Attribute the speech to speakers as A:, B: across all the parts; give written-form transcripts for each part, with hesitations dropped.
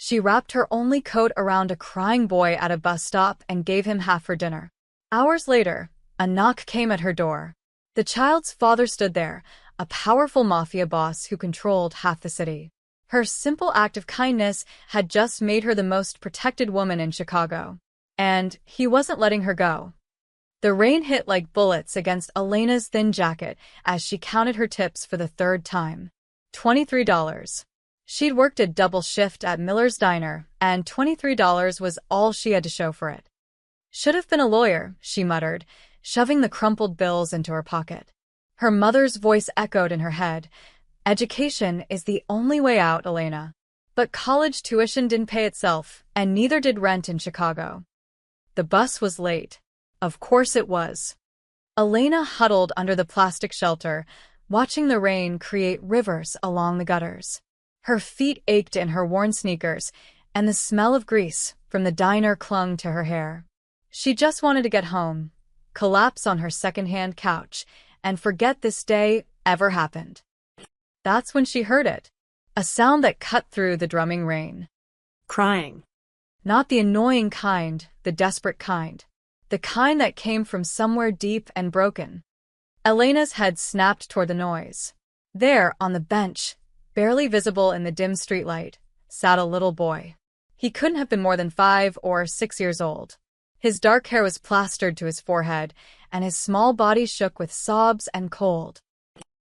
A: She wrapped her only coat around a crying boy at a bus stop and gave him half her dinner. Hours later, a knock came at her door. The child's father stood there, a powerful mafia boss who controlled half the city. Her simple act of kindness had just made her the most protected woman in Chicago. And he wasn't letting her go. The rain hit like bullets against Elena's thin jacket as she counted her tips for the third time. $23. She'd worked a double shift at Miller's Diner, and $23 was all she had to show for it. Should have been a lawyer, she muttered, shoving the crumpled bills into her pocket. Her mother's voice echoed in her head. Education is the only way out, Elena. But college tuition didn't pay itself, and neither did rent in Chicago. The bus was late. Of course it was. Elena huddled under the plastic shelter, watching the rain create rivers along the gutters. Her feet ached in her worn sneakers, and the smell of grease from the diner clung to her hair. She just wanted to get home, collapse on her second-hand couch, and forget this day ever happened. That's when she heard it. A sound that cut through the drumming rain.
B: Crying.
A: Not the annoying kind, the desperate kind. The kind that came from somewhere deep and broken. Elena's head snapped toward the noise. There, on the bench, barely visible in the dim streetlight, sat a little boy. He couldn't have been more than 5 or 6 years old. His dark hair was plastered to his forehead, and his small body shook with sobs and cold.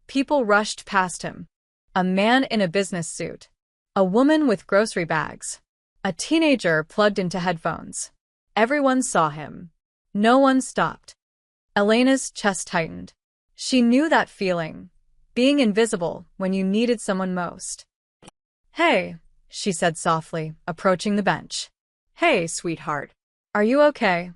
A: People rushed past him. A man in a business suit. A woman with grocery bags. A teenager plugged into headphones. Everyone saw him. No one stopped. Elena's chest tightened. She knew that feeling, being invisible when you needed someone most. "Hey," she said softly, approaching the bench. "Hey, sweetheart. Are you okay?"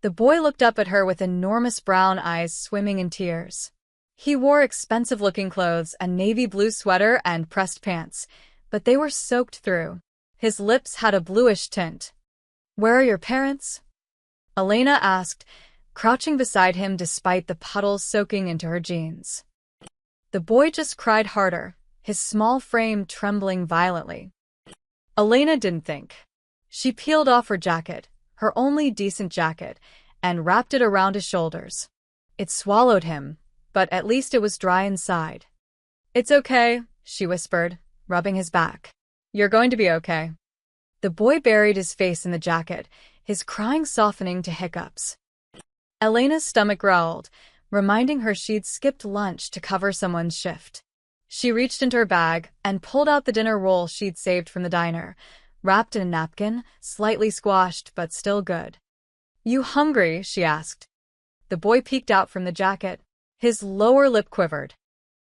A: The boy looked up at her with enormous brown eyes swimming in tears. He wore expensive-looking clothes, a navy blue sweater and pressed pants, but they were soaked through. His lips had a bluish tint. "Where are your parents?" Elena asked, crouching beside him despite the puddles soaking into her jeans. The boy just cried harder, his small frame trembling violently. Elena didn't think. She peeled off her jacket, her only decent jacket, and wrapped it around his shoulders. It swallowed him, but at least it was dry inside. "It's okay," she whispered, rubbing his back. "You're going to be okay." The boy buried his face in the jacket, his crying softening to hiccups. Elena's stomach growled, reminding her she'd skipped lunch to cover someone's shift. She reached into her bag and pulled out the dinner roll she'd saved from the diner, wrapped in a napkin, slightly squashed but still good. "You hungry?" she asked. The boy peeked out from the jacket. His lower lip quivered.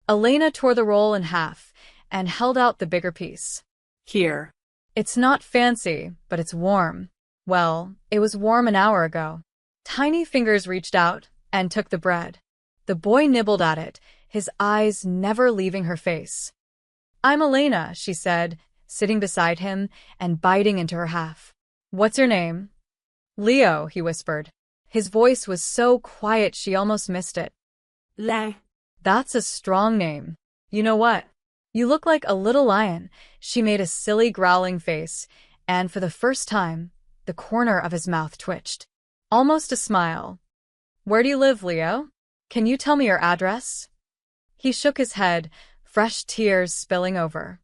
A: Elena tore the roll in half and held out the bigger piece.
B: "Here."
A: "It's not fancy, but it's warm." Well, it was warm an hour ago. Tiny fingers reached out and took the bread. The boy nibbled at it, his eyes never leaving her face. "I'm Elena," she said, sitting beside him and biting into her half. "What's your name?" "Leo," he whispered. His voice was so quiet she almost missed it.
B: Le.
A: "That's a strong name. You know what? You look like a little lion." She made a silly growling face, and for the first time, the corner of his mouth twitched. Almost a smile. "Where do you live, Leo? Can you tell me your address?" He shook his head, fresh tears spilling over.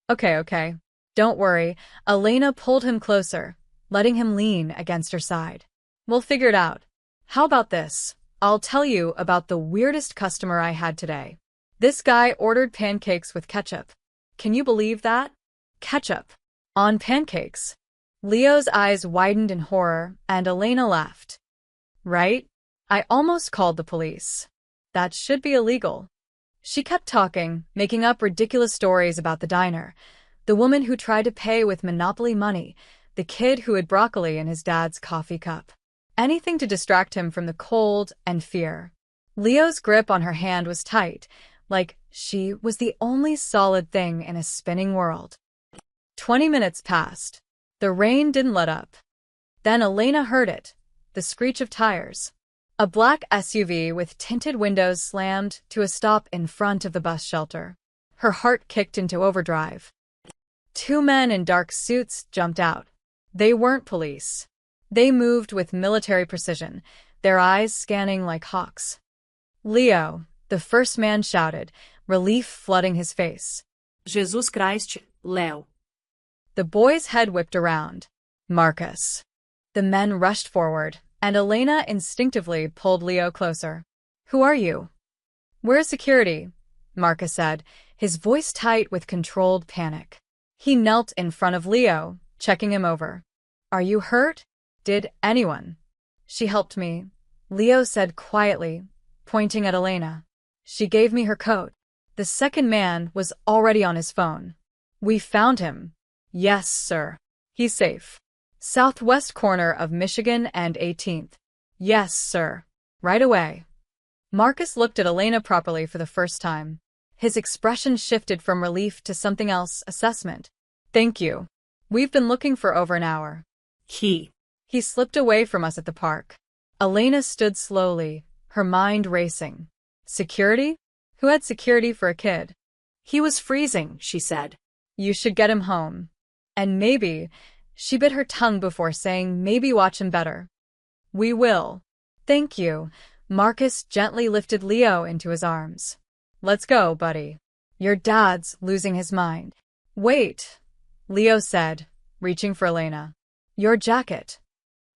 A: Okay. Don't worry." Elena pulled him closer, letting him lean against her side. "We'll figure it out. How about this? I'll tell you about the weirdest customer I had today. This guy ordered pancakes with ketchup. Can you believe that? Ketchup on pancakes." Leo's eyes widened in horror, and Elena laughed. "Right? I almost called the police. That should be illegal." She kept talking, making up ridiculous stories about the diner, the woman who tried to pay with Monopoly money, the kid who had broccoli in his dad's coffee cup. Anything to distract him from the cold and fear. Leo's grip on her hand was tight, like she was the only solid thing in a spinning world. 20 minutes passed. The rain didn't let up. Then Elena heard it, the screech of tires. A black SUV with tinted windows slammed to a stop in front of the bus shelter. Her heart kicked into overdrive. Two men in dark suits jumped out. They weren't police. They moved with military precision, their eyes scanning like hawks. Leo, the first man shouted, relief flooding his face.
B: Jesus Christ, Leo.
A: The boy's head whipped around. Marcus. The men rushed forward, and Elena instinctively pulled Leo closer. Who are you? Where's security? Marcus said, his voice tight with controlled panic. He knelt in front of Leo, checking him over. Are you hurt? Did anyone? She helped me, Leo said quietly, pointing at Elena. She gave me her coat. The second man was already on his phone. We found him. Yes, sir. He's safe. Southwest corner of Michigan and 18th. Yes, sir. Right away. Marcus looked at Elena properly for the first time. His expression shifted from relief to something else, assessment. Thank you. We've been looking for over an hour.
B: He
A: slipped away from us at the park. Elena stood slowly, her mind racing. Security? Who had security for a kid?
B: He was freezing, she said.
A: You should get him home. And maybe, she bit her tongue before saying maybe watch him better. We will. Thank you. Marcus gently lifted Leo into his arms. Let's go, buddy. Your dad's losing his mind. Wait, Leo said, reaching for Elena. Your jacket.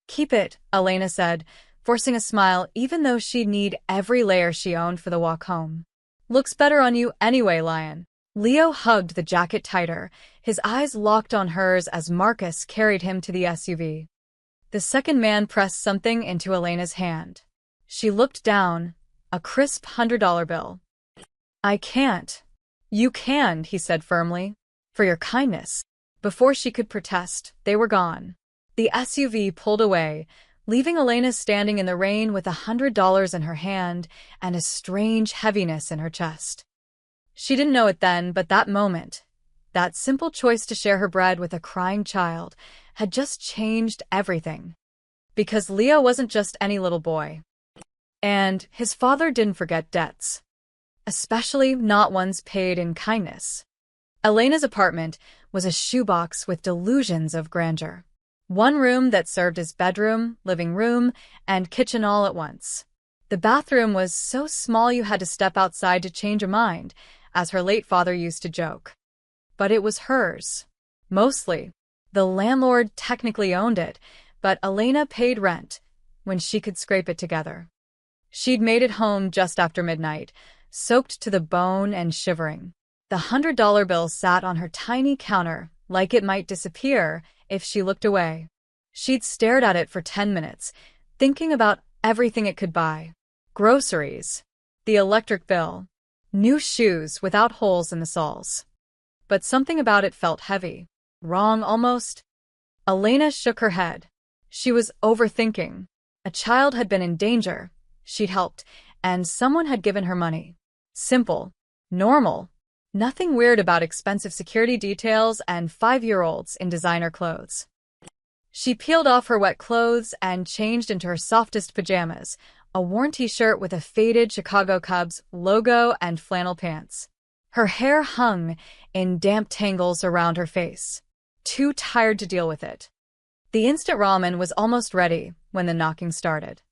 A: Keep it, Elena said, forcing a smile even though she'd need every layer she owned for the walk home. Looks better on you anyway, Lion. Leo hugged the jacket tighter, his eyes locked on hers as Marcus carried him to the SUV. The second man pressed something into Elena's hand. She looked down, a crisp $100 bill. I can't. You can, he said firmly. For your kindness. Before she could protest, they were gone. The SUV pulled away, leaving Elena standing in the rain with $100 in her hand and a strange heaviness in her chest. She didn't know it then, but that moment, that simple choice to share her bread with a crying child, had just changed everything. Because Leo wasn't just any little boy. And his father didn't forget debts. Especially not ones paid in kindness. Elena's apartment was a shoebox with delusions of grandeur. One room that served as bedroom, living room, and kitchen all at once. The bathroom was so small you had to step outside to change your mind, as her late father used to joke. But it was hers. Mostly. The landlord technically owned it, but Elena paid rent when she could scrape it together. She'd made it home just after midnight, soaked to the bone and shivering. The $100 bill sat on her tiny counter like it might disappear if she looked away. She'd stared at it for 10 minutes, thinking about everything it could buy. Groceries, the electric bill, new shoes without holes in the soles. But something about it felt heavy, wrong almost. Elena shook her head. She was overthinking. A child had been in danger, she'd helped, and someone had given her money. Simple, normal. Nothing weird about expensive security details and 5-year-olds in designer clothes. She peeled off her wet clothes and changed into her softest pajamas, a worn t-shirt with a faded Chicago Cubs logo and flannel pants. Her hair hung in damp tangles around her face, too tired to deal with it. The instant ramen was almost ready when the knocking started.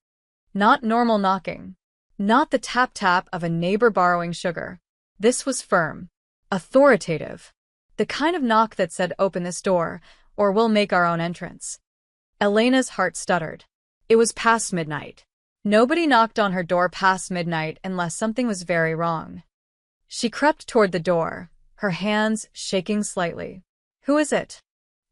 A: Not normal knocking. Not the tap-tap of a neighbor borrowing sugar. This was firm. Authoritative. The kind of knock that said, open this door, or we'll make our own entrance. Elena's heart stuttered. It was past midnight. Nobody knocked on her door past midnight unless something was very wrong. She crept toward the door, her hands shaking slightly. Who is it?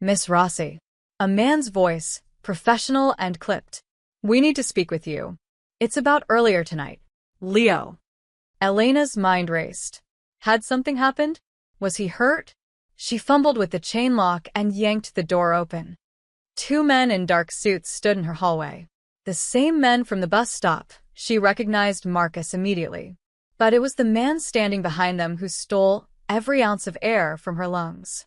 A: Miss Rossi. A man's voice, professional and clipped. We need to speak with you. It's about earlier tonight.
B: Leo.
A: Elena's mind raced. Had something happened? Was he hurt? She fumbled with the chain lock and yanked the door open. Two men in dark suits stood in her hallway. The same men from the bus stop. She recognized Marcus immediately. But it was the man standing behind them who stole every ounce of air from her lungs.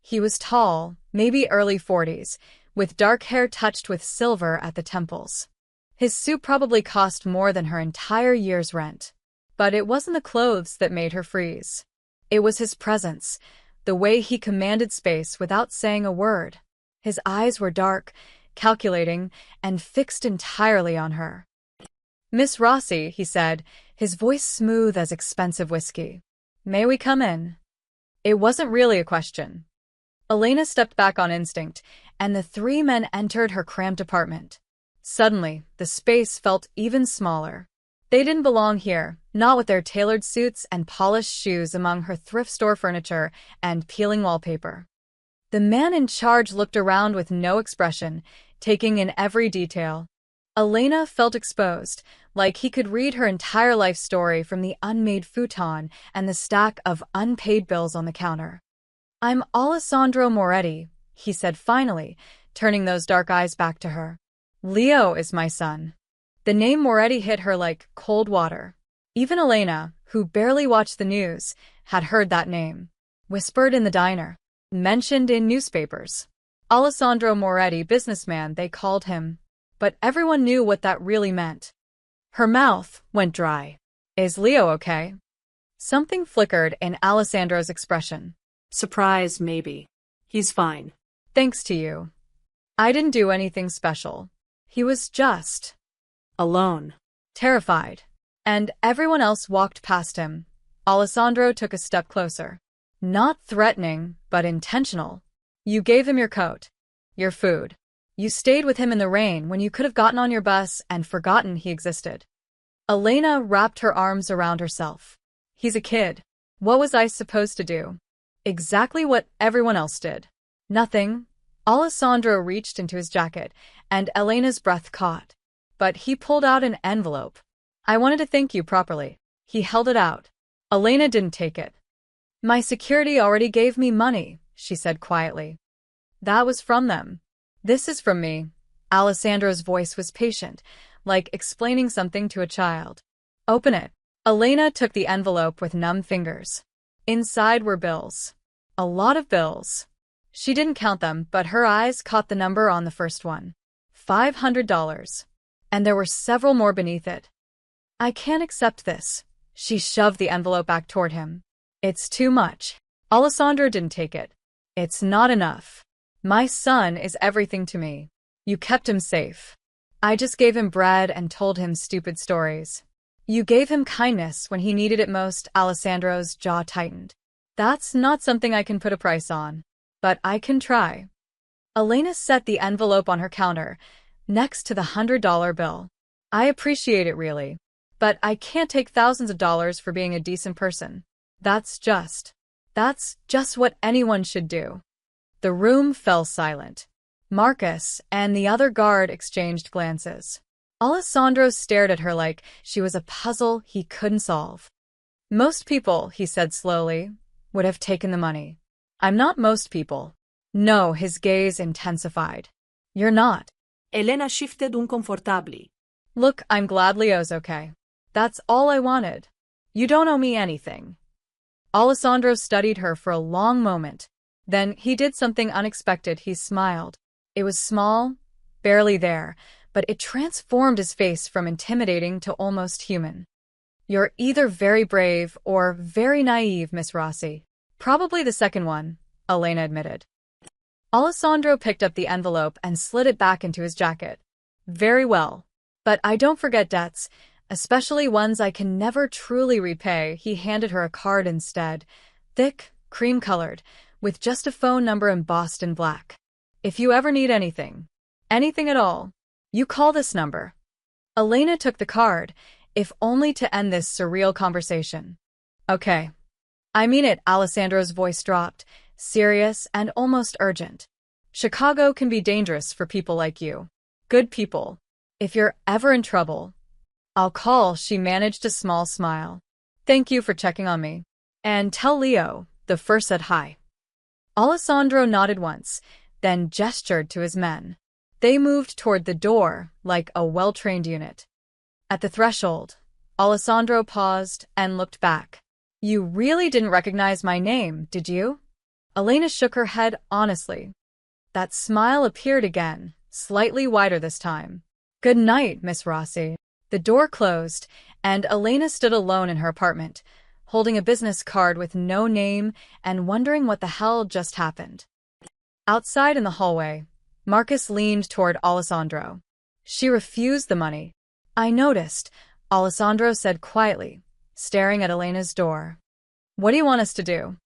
A: He was tall, maybe early 40s, with dark hair touched with silver at the temples. His suit probably cost more than her entire year's rent. But it wasn't the clothes that made her freeze. It was his presence, the way he commanded space without saying a word. His eyes were dark, calculating, and fixed entirely on her. "Miss Rossi," he said, his voice smooth as expensive whiskey. "May we come in?" It wasn't really a question. Elena stepped back on instinct, and the three men entered her cramped apartment. Suddenly, the space felt even smaller. They didn't belong here, not with their tailored suits and polished shoes among her thrift store furniture and peeling wallpaper. The man in charge looked around with no expression, taking in every detail. Elena felt exposed, like he could read her entire life story from the unmade futon and the stack of unpaid bills on the counter. "I'm Alessandro Moretti," he said finally, turning those dark eyes back to her. "Leo is my son." The name Moretti hit her like cold water. Even Elena, who barely watched the news, had heard that name. Whispered in the diner. Mentioned in newspapers. Alessandro Moretti, businessman, they called him. But everyone knew what that really meant. Her mouth went dry. "Is Leo okay?" Something flickered in Alessandro's expression.
B: Surprise, maybe. He's fine.
A: "Thanks to you. I didn't do anything special. He was just
B: Alone."
A: terrified." And everyone else walked past him. Alessandro took a step closer. Not threatening, but intentional. "You gave him your coat. Your food. You stayed with him in the rain when you could have gotten on your bus and forgotten he existed." Elena wrapped her arms around herself. "He's a kid. What was I supposed to do?" "Exactly what everyone else did." "Nothing." Alessandro reached into his jacket, and Elena's breath caught. But he pulled out an envelope. "I wanted to thank you properly." He held it out. Elena didn't take it. "My security already gave me money," she said quietly. "That was from them. This is from me." Alessandro's voice was patient, like explaining something to a child. "Open it." Elena took the envelope with numb fingers. Inside were bills. A lot of bills. She didn't count them, but her eyes caught the number on the first one. $500. And there were several more beneath it. "I can't accept this." She shoved the envelope back toward him. "It's too much." Alessandro didn't take it. "It's not enough. My son is everything to me. You kept him safe. I just gave him bread and told him stupid stories. You gave him kindness when he needed it most." Alessandro's jaw tightened. "That's not something I can put a price on. But I can try." Elena set the envelope on her counter, next to the $100 bill. "I appreciate it really. But I can't take thousands of dollars for being a decent person. That's just what anyone should do." The room fell silent. Marcus and the other guard exchanged glances. Alessandro stared at her like she was a puzzle he couldn't solve. "Most people," he said slowly, "would have taken the money." "I'm not most people." "No," his gaze intensified. "You're not."
B: Elena shifted uncomfortably.
A: "Look, I'm glad Leo's okay. That's all I wanted. You don't owe me anything." Alessandro studied her for a long moment. Then he did something unexpected. He smiled. It was small, barely there, but it transformed his face from intimidating to almost human. "You're either very brave or very naive, Miss Rossi." "Probably the second one," Elena admitted. Alessandro picked up the envelope and slid it back into his jacket. "Very well. But I don't forget debts, especially ones I can never truly repay." He handed her a card instead, thick, cream-colored, with just a phone number embossed in black. "If you ever need anything at all, you call this number." Elena took the card, if only to end this surreal conversation. "Okay. I mean it." Alessandro's voice dropped, serious and almost urgent. "Chicago can be dangerous for people like you. Good people. If you're ever in trouble, I'll call." She managed a small smile. "Thank you for checking on me. And tell Leo," the first said hi. Alessandro nodded once, then gestured to his men. They moved toward the door like a well-trained unit. At the threshold, Alessandro paused and looked back. "You really didn't recognize my name, did you?" Elena shook her head honestly. That smile appeared again, slightly wider this time. "Good night, Miss Rossi." The door closed, and Elena stood alone in her apartment, holding a business card with no name and wondering what the hell just happened. Outside in the hallway, Marcus leaned toward Alessandro. She refused the money. I noticed, Alessandro said quietly, staring at Elena's door. What do you want us to do?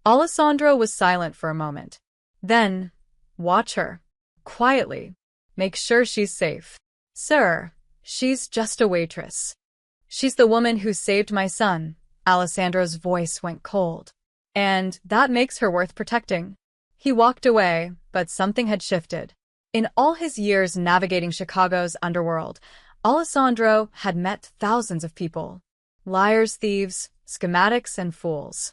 A: Alessandro was silent for a moment. Then, watch her. Quietly. Make sure she's safe. Sir, she's just a waitress. She's the woman who saved my son. Alessandro's voice went cold. And that makes her worth protecting. He walked away, but something had shifted. In all his years navigating Chicago's underworld, Alessandro had met thousands of people. Liars, thieves, schematics, and fools.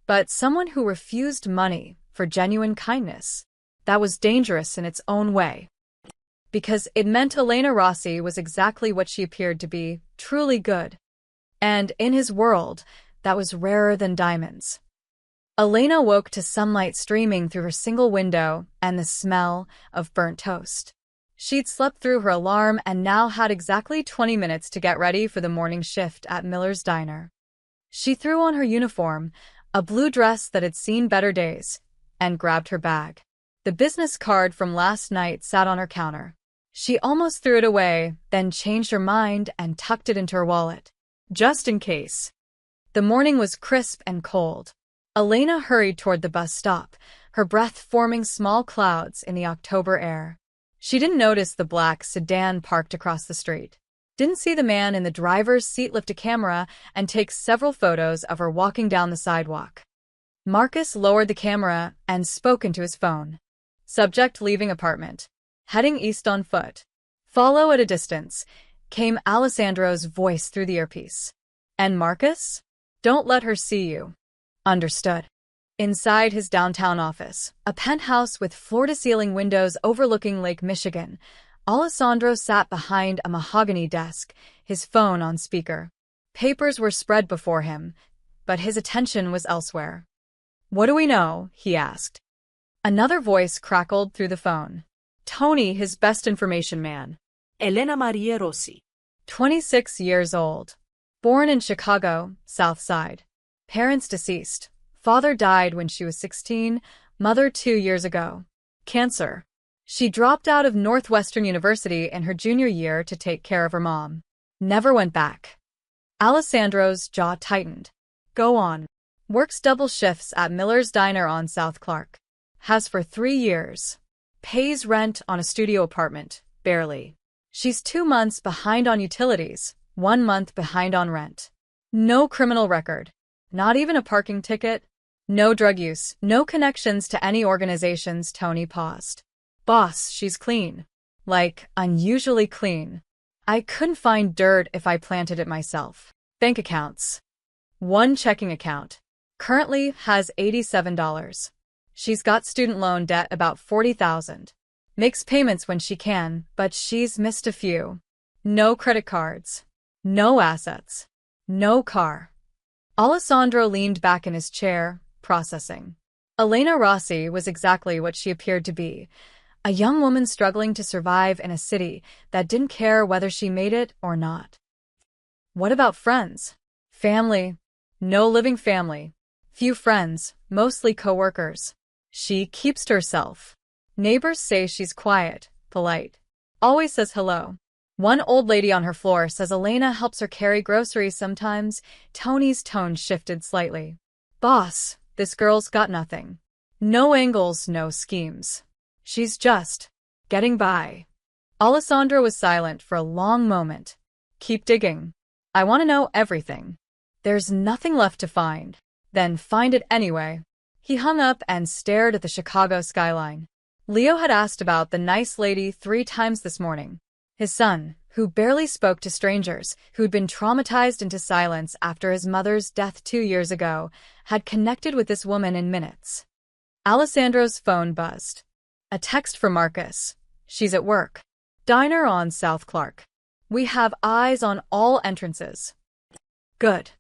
A: But someone who refused money for genuine kindness, that was dangerous in its own way. Because it meant Elena Rossi was exactly what she appeared to be, truly good. And in his world, that was rarer than diamonds. Elena woke to sunlight streaming through her single window and the smell of burnt toast. She'd slept through her alarm and now had exactly 20 minutes to get ready for the morning shift at Miller's Diner. She threw on her uniform, a blue dress that had seen better days, and grabbed her bag. The business card from last night sat on her counter. She almost threw it away, then changed her mind and tucked it into her wallet. Just in case. The morning was crisp and cold. Elena hurried toward the bus stop, her breath forming small clouds in the October air. She didn't notice the black sedan parked across the street. Didn't see the man in the driver's seat lift a camera and take several photos of her walking down the sidewalk. Marcus lowered the camera and spoke into his phone. Subject leaving apartment. Heading east on foot. Follow at a distance, came Alessandro's voice through the earpiece. And Marcus? Don't let her see you. Understood. Inside his downtown office, a penthouse with floor-to-ceiling windows overlooking Lake Michigan, Alessandro sat behind a mahogany desk, his phone on speaker. Papers were spread before him, but his attention was elsewhere. What do we know? He asked. Another voice crackled through the phone. Tony, his best information man.
B: Elena Maria Rossi.
A: 26 years old. Born in Chicago, South Side. Parents deceased. Father died when she was 16, mother 2 years ago. Cancer. She dropped out of Northwestern University in her junior year to take care of her mom. Never went back. Alessandro's jaw tightened. Go on. Works double shifts at Miller's Diner on South Clark. Has for 3 years. Pays rent on a studio apartment, barely. She's 2 months behind on utilities, 1 month behind on rent. No criminal record. Not even a parking ticket. No drug use, no connections to any organizations. Tony paused. Boss, she's clean. Like, unusually clean. I couldn't find dirt if I planted it myself. Bank accounts. 1 checking account. Currently has $87. She's got student loan debt about $40,000. Makes payments when she can, but she's missed a few. No credit cards. No assets. No car. Alessandro leaned back in his chair, processing. Elena Rossi was exactly what she appeared to be. A young woman struggling to survive in a city that didn't care whether she made it or not. What about friends? Family? No living family. Few friends, mostly co-workers. She keeps to herself. Neighbors say she's quiet, polite. Always says hello. One old lady on her floor says Elena helps her carry groceries sometimes. Tony's tone shifted slightly. Boss, this girl's got nothing. No angles, no schemes. She's just getting by. Alessandro was silent for a long moment. Keep digging. I want to know everything. There's nothing left to find. Then find it anyway. He hung up and stared at the Chicago skyline. Leo had asked about the nice lady 3 times this morning. His son, who barely spoke to strangers, who'd been traumatized into silence after his mother's death 2 years ago, had connected with this woman in minutes. Alessandro's phone buzzed. A text from Marcus. She's at work. Diner on South Clark. We have eyes on all entrances. Good.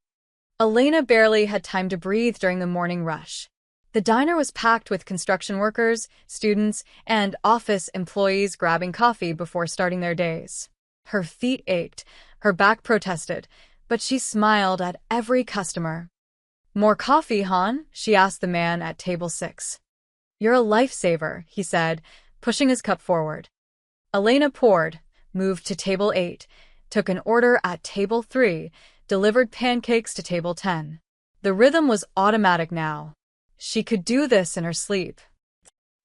A: Elena barely had time to breathe during the morning rush. The diner was packed with construction workers, students, and office employees grabbing coffee before starting their days. Her feet ached, her back protested, but she smiled at every customer. "More coffee, hon?" she asked the man at table 6. "You're a lifesaver," he said, pushing his cup forward. Elena poured, moved to table 8, took an order at table 3, delivered pancakes to table 10. The rhythm was automatic now. She could do this in her sleep.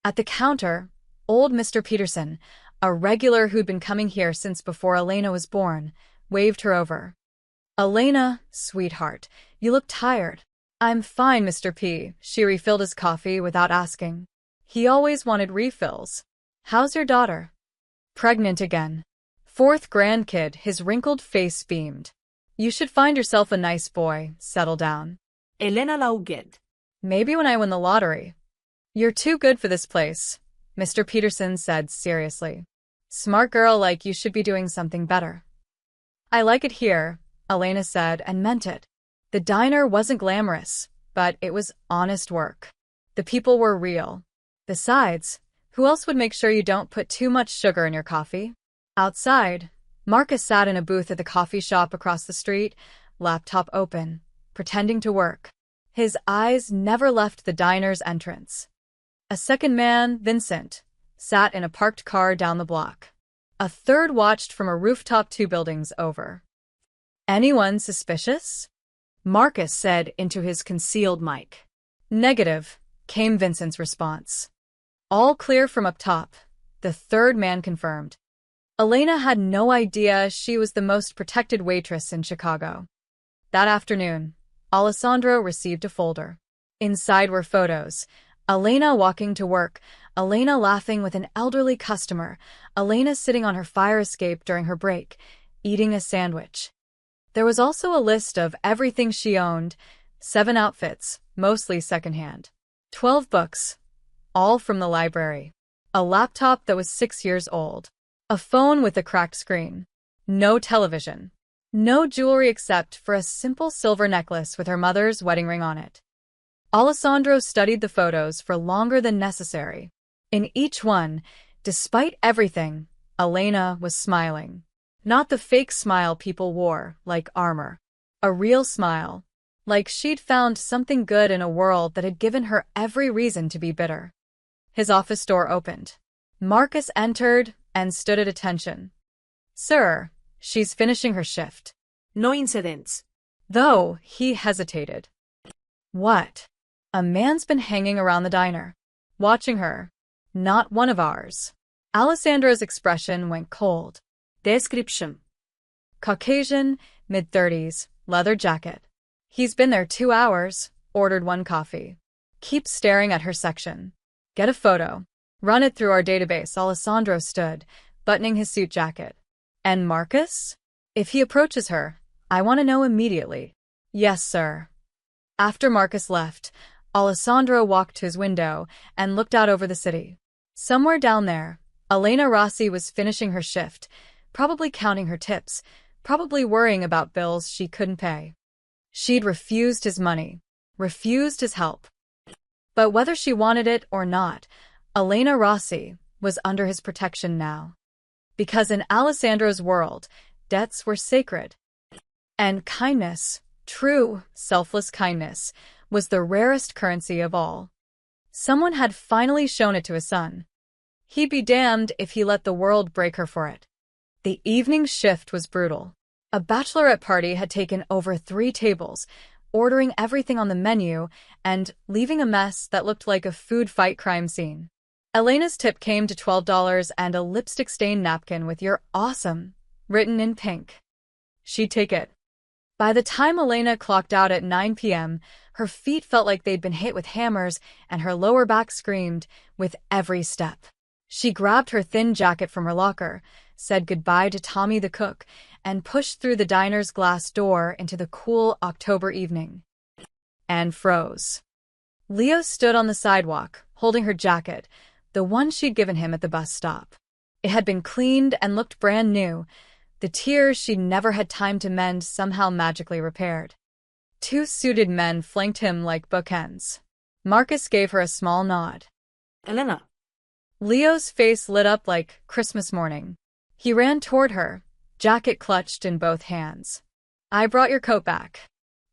A: At the counter, old Mr. Peterson, a regular who'd been coming here since before Elena was born, waved her over. "Elena, sweetheart, you look tired." "I'm fine, Mr. P." She refilled his coffee without asking. He always wanted refills. "How's your daughter?" "Pregnant again. 4th grandkid." His wrinkled face beamed. "You should find yourself a nice boy. Settle down."
B: Elena Lauget.
A: "Maybe when I win the lottery." "You're too good for this place," Mr. Peterson said seriously. "Smart girl like you should be doing something better." "I like it here," Elena said, and meant it. The diner wasn't glamorous, but it was honest work. The people were real. Besides, who else would make sure you don't put too much sugar in your coffee? Outside, Marcus sat in a booth at the coffee shop across the street, laptop open, pretending to work. His eyes never left the diner's entrance. A second man, Vincent, sat in a parked car down the block. A third watched from a rooftop 2 buildings over. "Anyone suspicious?" Marcus said into his concealed mic. "Negative," came Vincent's response. "All clear from up top," the third man confirmed. Elena had no idea she was the most protected waitress in Chicago. That afternoon, Alessandro received a folder. Inside were photos. Elena walking to work, Elena laughing with an elderly customer, Elena sitting on her fire escape during her break, eating a sandwich. There was also a list of everything she owned, 7 outfits, mostly secondhand, 12 books, all from the library, a laptop that was 6 years old, a phone with a cracked screen, no television, no jewelry except for a simple silver necklace with her mother's wedding ring on it. Alessandro studied the photos for longer than necessary. In each one, despite everything, Elena was smiling. Not the fake smile people wore, like armor. A real smile, like she'd found something good in a world that had given her every reason to be bitter. His office door opened. Marcus entered and stood at attention. "Sir, she's finishing her shift."
B: No incidents.
A: Though he hesitated. "What?" "A man's been hanging around the diner, watching her. Not one of ours." Alessandro's expression went cold.
B: Description.
A: Caucasian, mid-30s, leather jacket. "He's been there 2 hours, ordered 1 coffee. Keep staring at her section. Get a photo. Run it through our database." Alessandro stood, buttoning his suit jacket. "And Marcus? If he approaches her, I want to know immediately." "Yes, sir." After Marcus left, Alessandro walked to his window and looked out over the city. Somewhere down there, Elena Rossi was finishing her shift, probably counting her tips, probably worrying about bills she couldn't pay. She'd refused his money, refused his help. But whether she wanted it or not, Elena Rossi was under his protection now. Because in Alessandro's world, debts were sacred. And kindness, true, selfless kindness, was the rarest currency of all. Someone had finally shown it to his son. He'd be damned if he let the world break her for it. The evening shift was brutal. A bachelorette party had taken over 3 tables, ordering everything on the menu and leaving a mess that looked like a food fight crime scene. Elena's tip came to $12 and a lipstick-stained napkin with "You're awesome" written in pink. She'd take it. By the time Elena clocked out at 9 p.m., her feet felt like they'd been hit with hammers and her lower back screamed with every step. She grabbed her thin jacket from her locker, said goodbye to Tommy the cook, and pushed through the diner's glass door into the cool October evening. And froze. Leo stood on the sidewalk, holding her jacket, the one she'd given him at the bus stop. It had been cleaned and looked brand new, the tears she'd never had time to mend somehow magically repaired. 2 suited men flanked him like bookends. Marcus gave her a small nod.
B: Elena.
A: Leo's face lit up like Christmas morning. He ran toward her, jacket clutched in both hands. I brought your coat back.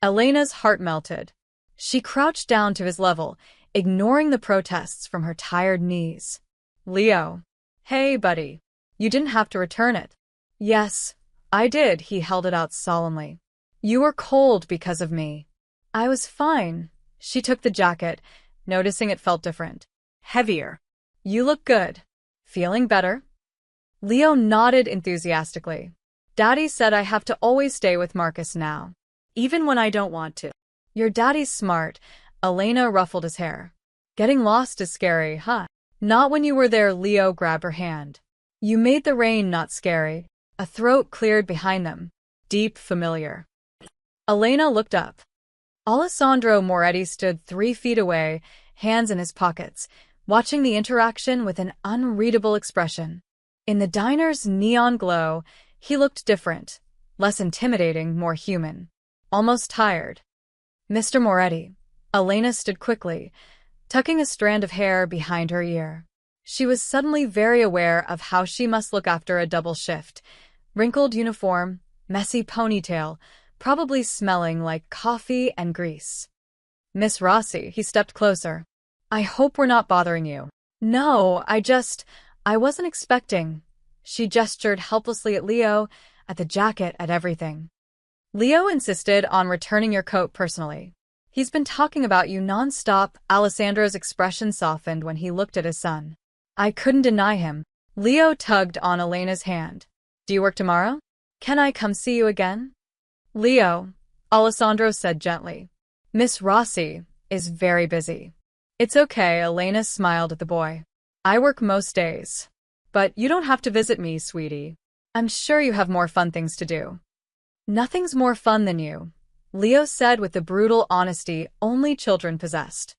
A: Elena's heart melted. She crouched down to his level, ignoring the protests from her tired knees. Leo. Hey, buddy. You didn't have to return it. Yes, I did, he held it out solemnly. You were cold because of me. I was fine. She took the jacket, noticing it felt different.
B: Heavier.
A: You look good. Feeling better? Leo nodded enthusiastically. Daddy said I have to always stay with Marcus now.
B: Even when I don't want to.
A: Your daddy's smart. Elena ruffled his hair. Getting lost is scary, huh? Not when you were there. Leo grabbed her hand. You made the rain not scary. A throat cleared behind them. Deep, familiar. Elena looked up. Alessandro Moretti stood 3 feet away, hands in his pockets, watching the interaction with an unreadable expression. In the diner's neon glow, he looked different, less intimidating, more human. Almost tired. Mr. Moretti. Elena stood quickly, tucking a strand of hair behind her ear. She was suddenly very aware of how she must look after a double shift. Wrinkled uniform, messy ponytail, probably smelling like coffee and grease. Miss Rossi, he stepped closer. I hope we're not bothering you. No, I wasn't expecting. She gestured helplessly at Leo, at the jacket, at everything. Leo insisted on returning your coat personally. He's been talking about you nonstop. Alessandro's expression softened when he looked at his son. I couldn't deny him. Leo tugged on Elena's hand. Do you work tomorrow? Can I come see you again? Leo, Alessandro said gently. Miss Rossi is very busy. It's okay, Elena smiled at the boy. I work most days. But you don't have to visit me, sweetie. I'm sure you have more fun things to do. Nothing's more fun than you, Leo said with the brutal honesty only children possessed.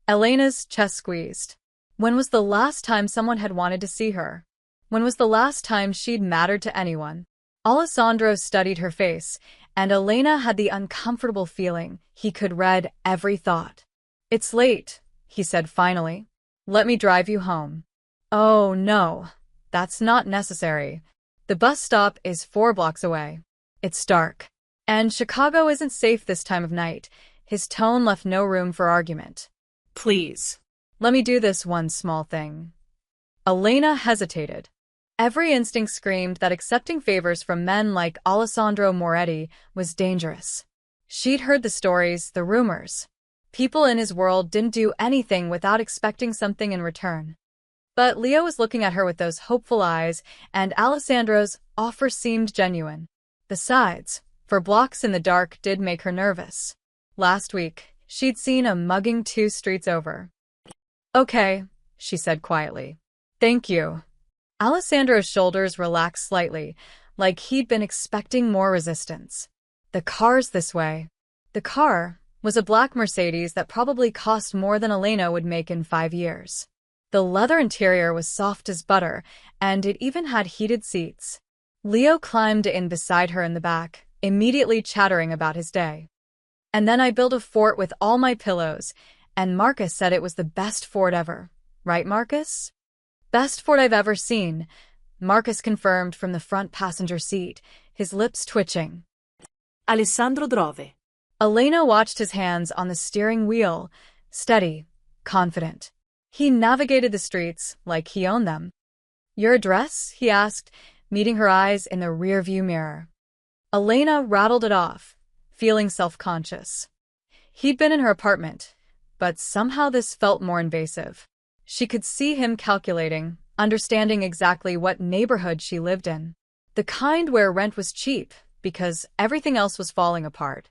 A: Elena's chest squeezed. When was the last time someone had wanted to see her? When was the last time she'd mattered to anyone? Alessandro studied her face, and Elena had the uncomfortable feeling he could read every thought. It's late, he said finally. Let me drive you home. Oh, no. That's not necessary. The bus stop is 4 blocks away. It's dark. And Chicago isn't safe this time of night. His tone left no room for argument.
B: Please.
A: Let me do this one small thing. Elena hesitated. Every instinct screamed that accepting favors from men like Alessandro Moretti was dangerous. She'd heard the stories, the rumors. People in his world didn't do anything without expecting something in return. But Leo was looking at her with those hopeful eyes, and Alessandro's offer seemed genuine. Besides, for blocks in the dark did make her nervous. Last week, she'd seen a mugging 2 streets over. Okay, she said quietly. Thank you. Alessandro's shoulders relaxed slightly, like he'd been expecting more resistance. The car's this way. The car was a black Mercedes that probably cost more than Elena would make in 5 years. The leather interior was soft as butter, and it even had heated seats. Leo climbed in beside her in the back, immediately chattering about his day. And then I built a fort with all my pillows, and Marcus said it was the best fort ever. Right, Marcus? Best fort I've ever seen, Marcus confirmed from the front passenger seat, his lips twitching.
B: Alessandro Drove.
A: Elena watched his hands on the steering wheel, steady, confident. He navigated the streets like he owned them. Your address? He asked, meeting her eyes in the rearview mirror. Elena rattled it off, feeling self-conscious. He'd been in her apartment, but somehow this felt more invasive. She could see him calculating, understanding exactly what neighborhood she lived in. The kind where rent was cheap, because everything else was falling apart.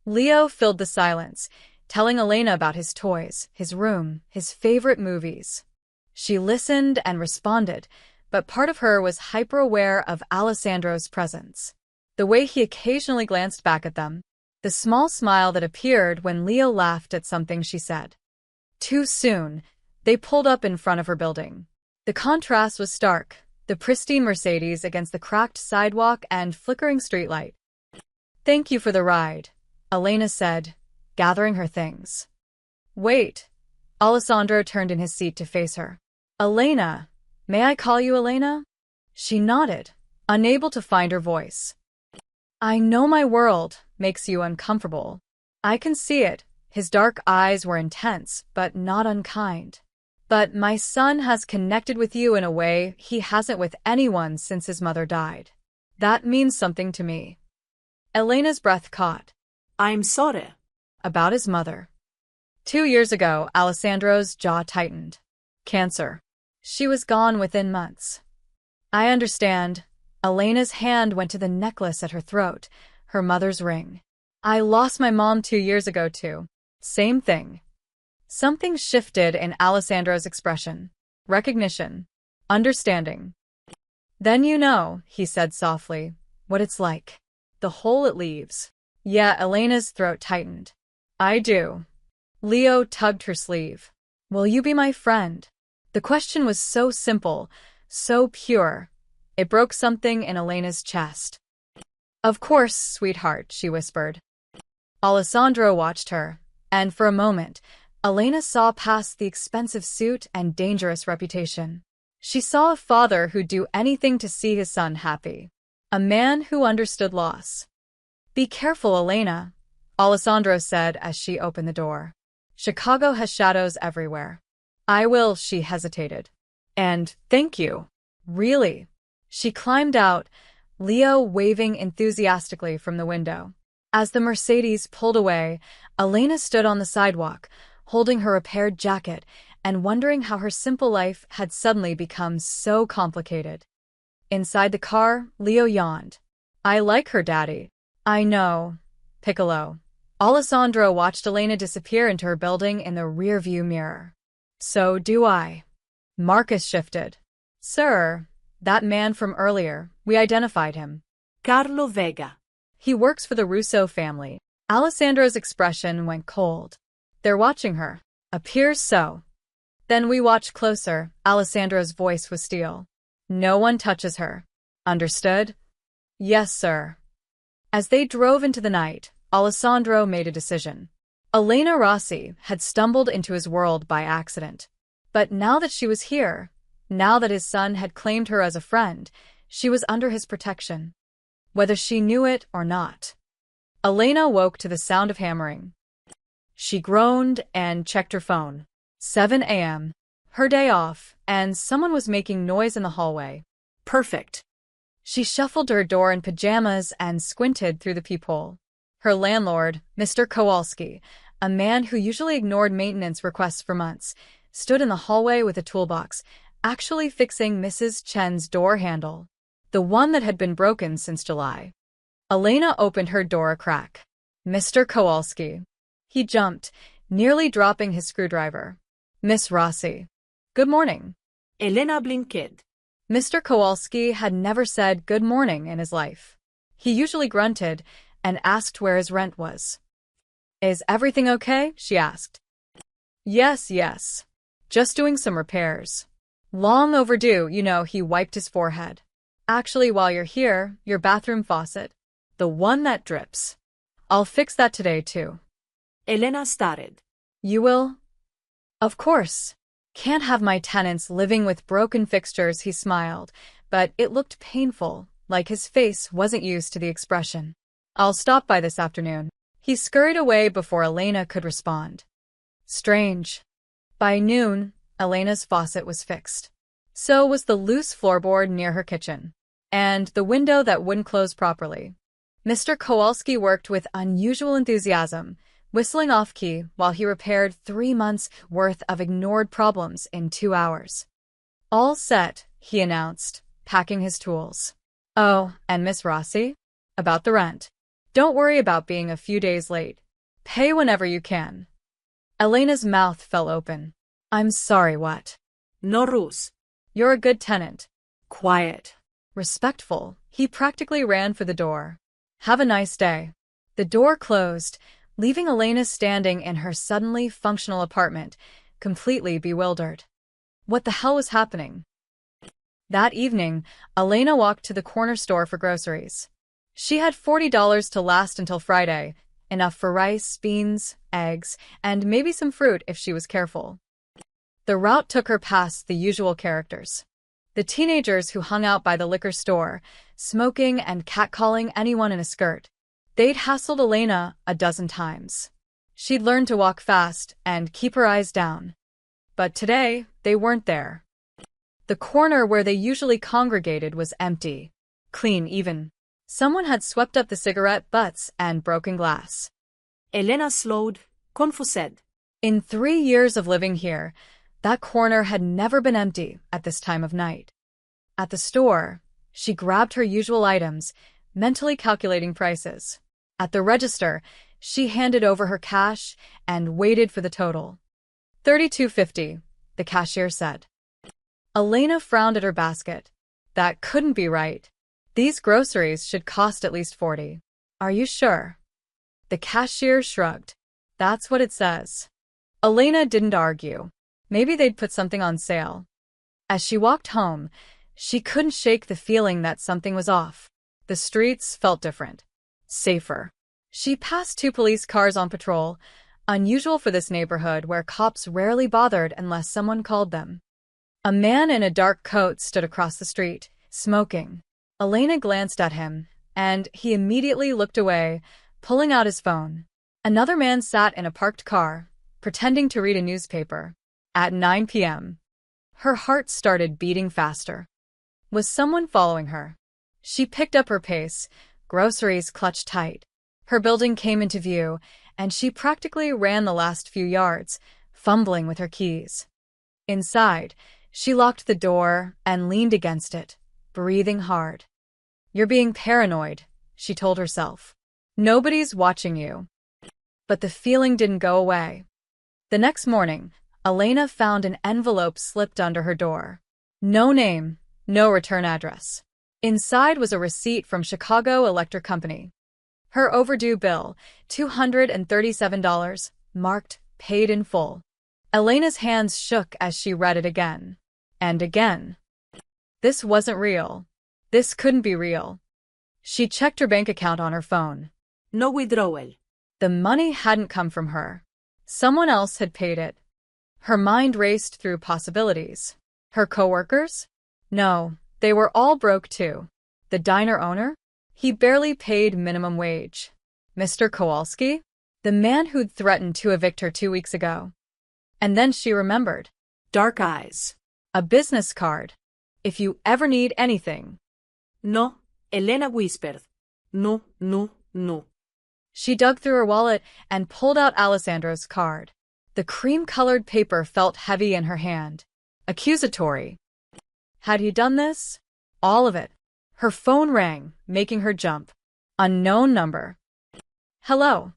A: Leo filled the silence, telling Elena about his toys, his room, his favorite movies. She listened and responded, but part of her was hyper-aware of Alessandro's presence. The way he occasionally glanced back at them, the small smile that appeared when Leo laughed at something she said. Too soon, they pulled up in front of her building. The contrast was stark, the pristine Mercedes against the cracked sidewalk and flickering streetlight. Thank you for the ride, Elena said, gathering her things. Wait. Alessandro turned in his seat to face her. Elena, may I call you Elena? She nodded, unable to find her voice. I know my world makes you uncomfortable. I can see it. His dark eyes were intense, but not unkind. But my son has connected with you in a way he hasn't with anyone since his mother died. That means something to me. Elena's breath caught.
B: I'm sorry.
A: About his mother. 2 years ago, Alessandro's jaw tightened. Cancer. She was gone within months. I understand. Elena's hand went to the necklace at her throat, her mother's ring. I lost my mom 2 years ago too. Same thing. Something shifted in Alessandro's expression. Recognition. Understanding. Then you know, he said softly, what it's like. The hole it leaves. Yeah, Elena's throat tightened. I do. Leo tugged her sleeve. Will you be my friend? The question was so simple, so pure. It broke something in Elena's chest. Of course, sweetheart, she whispered. Alessandro watched her, and for a moment, Elena saw past the expensive suit and dangerous reputation. She saw a father who'd do anything to see his son happy. A man who understood loss. Be careful, Elena, Alessandro said as she opened the door. Chicago has shadows everywhere. I will, she hesitated. And thank you. Really. She climbed out, Leo waving enthusiastically from the window. As the Mercedes pulled away, Elena stood on the sidewalk, holding her repaired jacket and wondering how her simple life had suddenly become so complicated. Inside the car, Leo yawned. I like her, Daddy. I know. Piccolo. Alessandro watched Elena disappear into her building in the rearview mirror. So do I. Marcus shifted. Sir, that man from earlier, we identified him.
B: Carlo Vega.
A: He works for the Russo family. Alessandro's expression went cold. They're watching her. Appears so. Then we watch closer. Alessandro's voice was steel. No one touches her. Understood? Yes, sir. As they drove into the night, Alessandro made a decision. Elena Rossi had stumbled into his world by accident. But now that she was here, now that his son had claimed her as a friend, she was under his protection. Whether she knew it or not. Elena woke to the sound of hammering. She groaned and checked her phone. 7 a.m. Her day off, and someone was making noise in the hallway.
B: Perfect.
A: She shuffled to her door in pajamas and squinted through the peephole. Her landlord, Mr. Kowalski, a man who usually ignored maintenance requests for months, stood in the hallway with a toolbox, actually fixing Mrs. Chen's door handle, the one that had been broken since July. Elena opened her door a crack. Mr. Kowalski. He jumped, nearly dropping his screwdriver. Miss Rossi. Good morning.
B: Elena blinked.
A: Mr. Kowalski had never said good morning in his life. He usually grunted and asked where his rent was. Is everything okay? She asked. Yes. Just doing some repairs. Long overdue, you know, he wiped his forehead. Actually, while you're here, your bathroom faucet. The one that drips. I'll fix that today, too.
B: Elena started.
A: You will? Of course. Can't have my tenants living with broken fixtures, he smiled, but it looked painful, like his face wasn't used to the expression. I'll stop by this afternoon. He scurried away before Elena could respond. Strange. By noon, Elena's faucet was fixed. So was the loose floorboard near her kitchen. And the window that wouldn't close properly. Mr. Kowalski worked with unusual enthusiasm, whistling off-key while he repaired 3 months' worth of ignored problems in 2 hours. All set, he announced, packing his tools. Oh, and Miss Rossi? About the rent. Don't worry about being a few days late. Pay whenever you can. Elena's mouth fell open. I'm sorry, what?
B: No rules.
A: You're a good tenant.
B: Quiet.
A: Respectful, he practically ran for the door. Have a nice day. The door closed, leaving Elena standing in her suddenly functional apartment, completely bewildered. What the hell was happening? That evening, Elena walked to the corner store for groceries. She had $40 to last until Friday, enough for rice, beans, eggs, and maybe some fruit if she was careful. The route took her past the usual characters. The teenagers who hung out by the liquor store, smoking and catcalling anyone in a skirt. They'd hassled Elena a dozen times. She'd learned to walk fast and keep her eyes down. But today, they weren't there. The corner where they usually congregated was empty. Clean, even. Someone had swept up the cigarette butts and broken glass.
B: Elena slowed, confused.
A: In 3 years of living here, that corner had never been empty at this time of night. At the store, she grabbed her usual items, mentally calculating prices. At the register, she handed over her cash and waited for the total. $32.50, the cashier said. Elena frowned at her basket. That couldn't be right. These groceries should cost at least $40. Are you sure? The cashier shrugged. That's what it says. Elena didn't argue. Maybe they'd put something on sale. As she walked home, she couldn't shake the feeling that something was off. The streets felt different. Safer. She passed 2 police cars on patrol, unusual for this neighborhood where cops rarely bothered unless someone called them. A man in a dark coat stood across the street, smoking. Elena glanced at him, and he immediately looked away, pulling out his phone. Another man sat in a parked car, pretending to read a newspaper. At 9 p.m., her heart started beating faster. Was someone following her? She picked up her pace, groceries clutched tight. Her building came into view, and she practically ran the last few yards, fumbling with her keys. Inside, she locked the door and leaned against it, breathing hard. You're being paranoid, she told herself. Nobody's watching you. But the feeling didn't go away. The next morning, Elena found an envelope slipped under her door. No name, no return address. Inside was a receipt from Chicago Electric Company. Her overdue bill, $237, marked paid in full. Elena's hands shook as she read it again. And again. This wasn't real. This couldn't be real. She checked her bank account on her phone.
B: No withdrawal.
A: The money hadn't come from her. Someone else had paid it. Her mind raced through possibilities. Her coworkers? No, they were all broke too. The diner owner? He barely paid minimum wage. Mr. Kowalski? The man who'd threatened to evict her 2 weeks ago. And then she remembered.
B: Dark eyes.
A: A business card. If you ever need anything.
B: No, Elena whispered. No, no, no.
A: She dug through her wallet and pulled out Alessandro's card. The cream-colored paper felt heavy in her hand. Accusatory. Had he done this? All of it. Her phone rang, making her jump. Unknown number. Hello.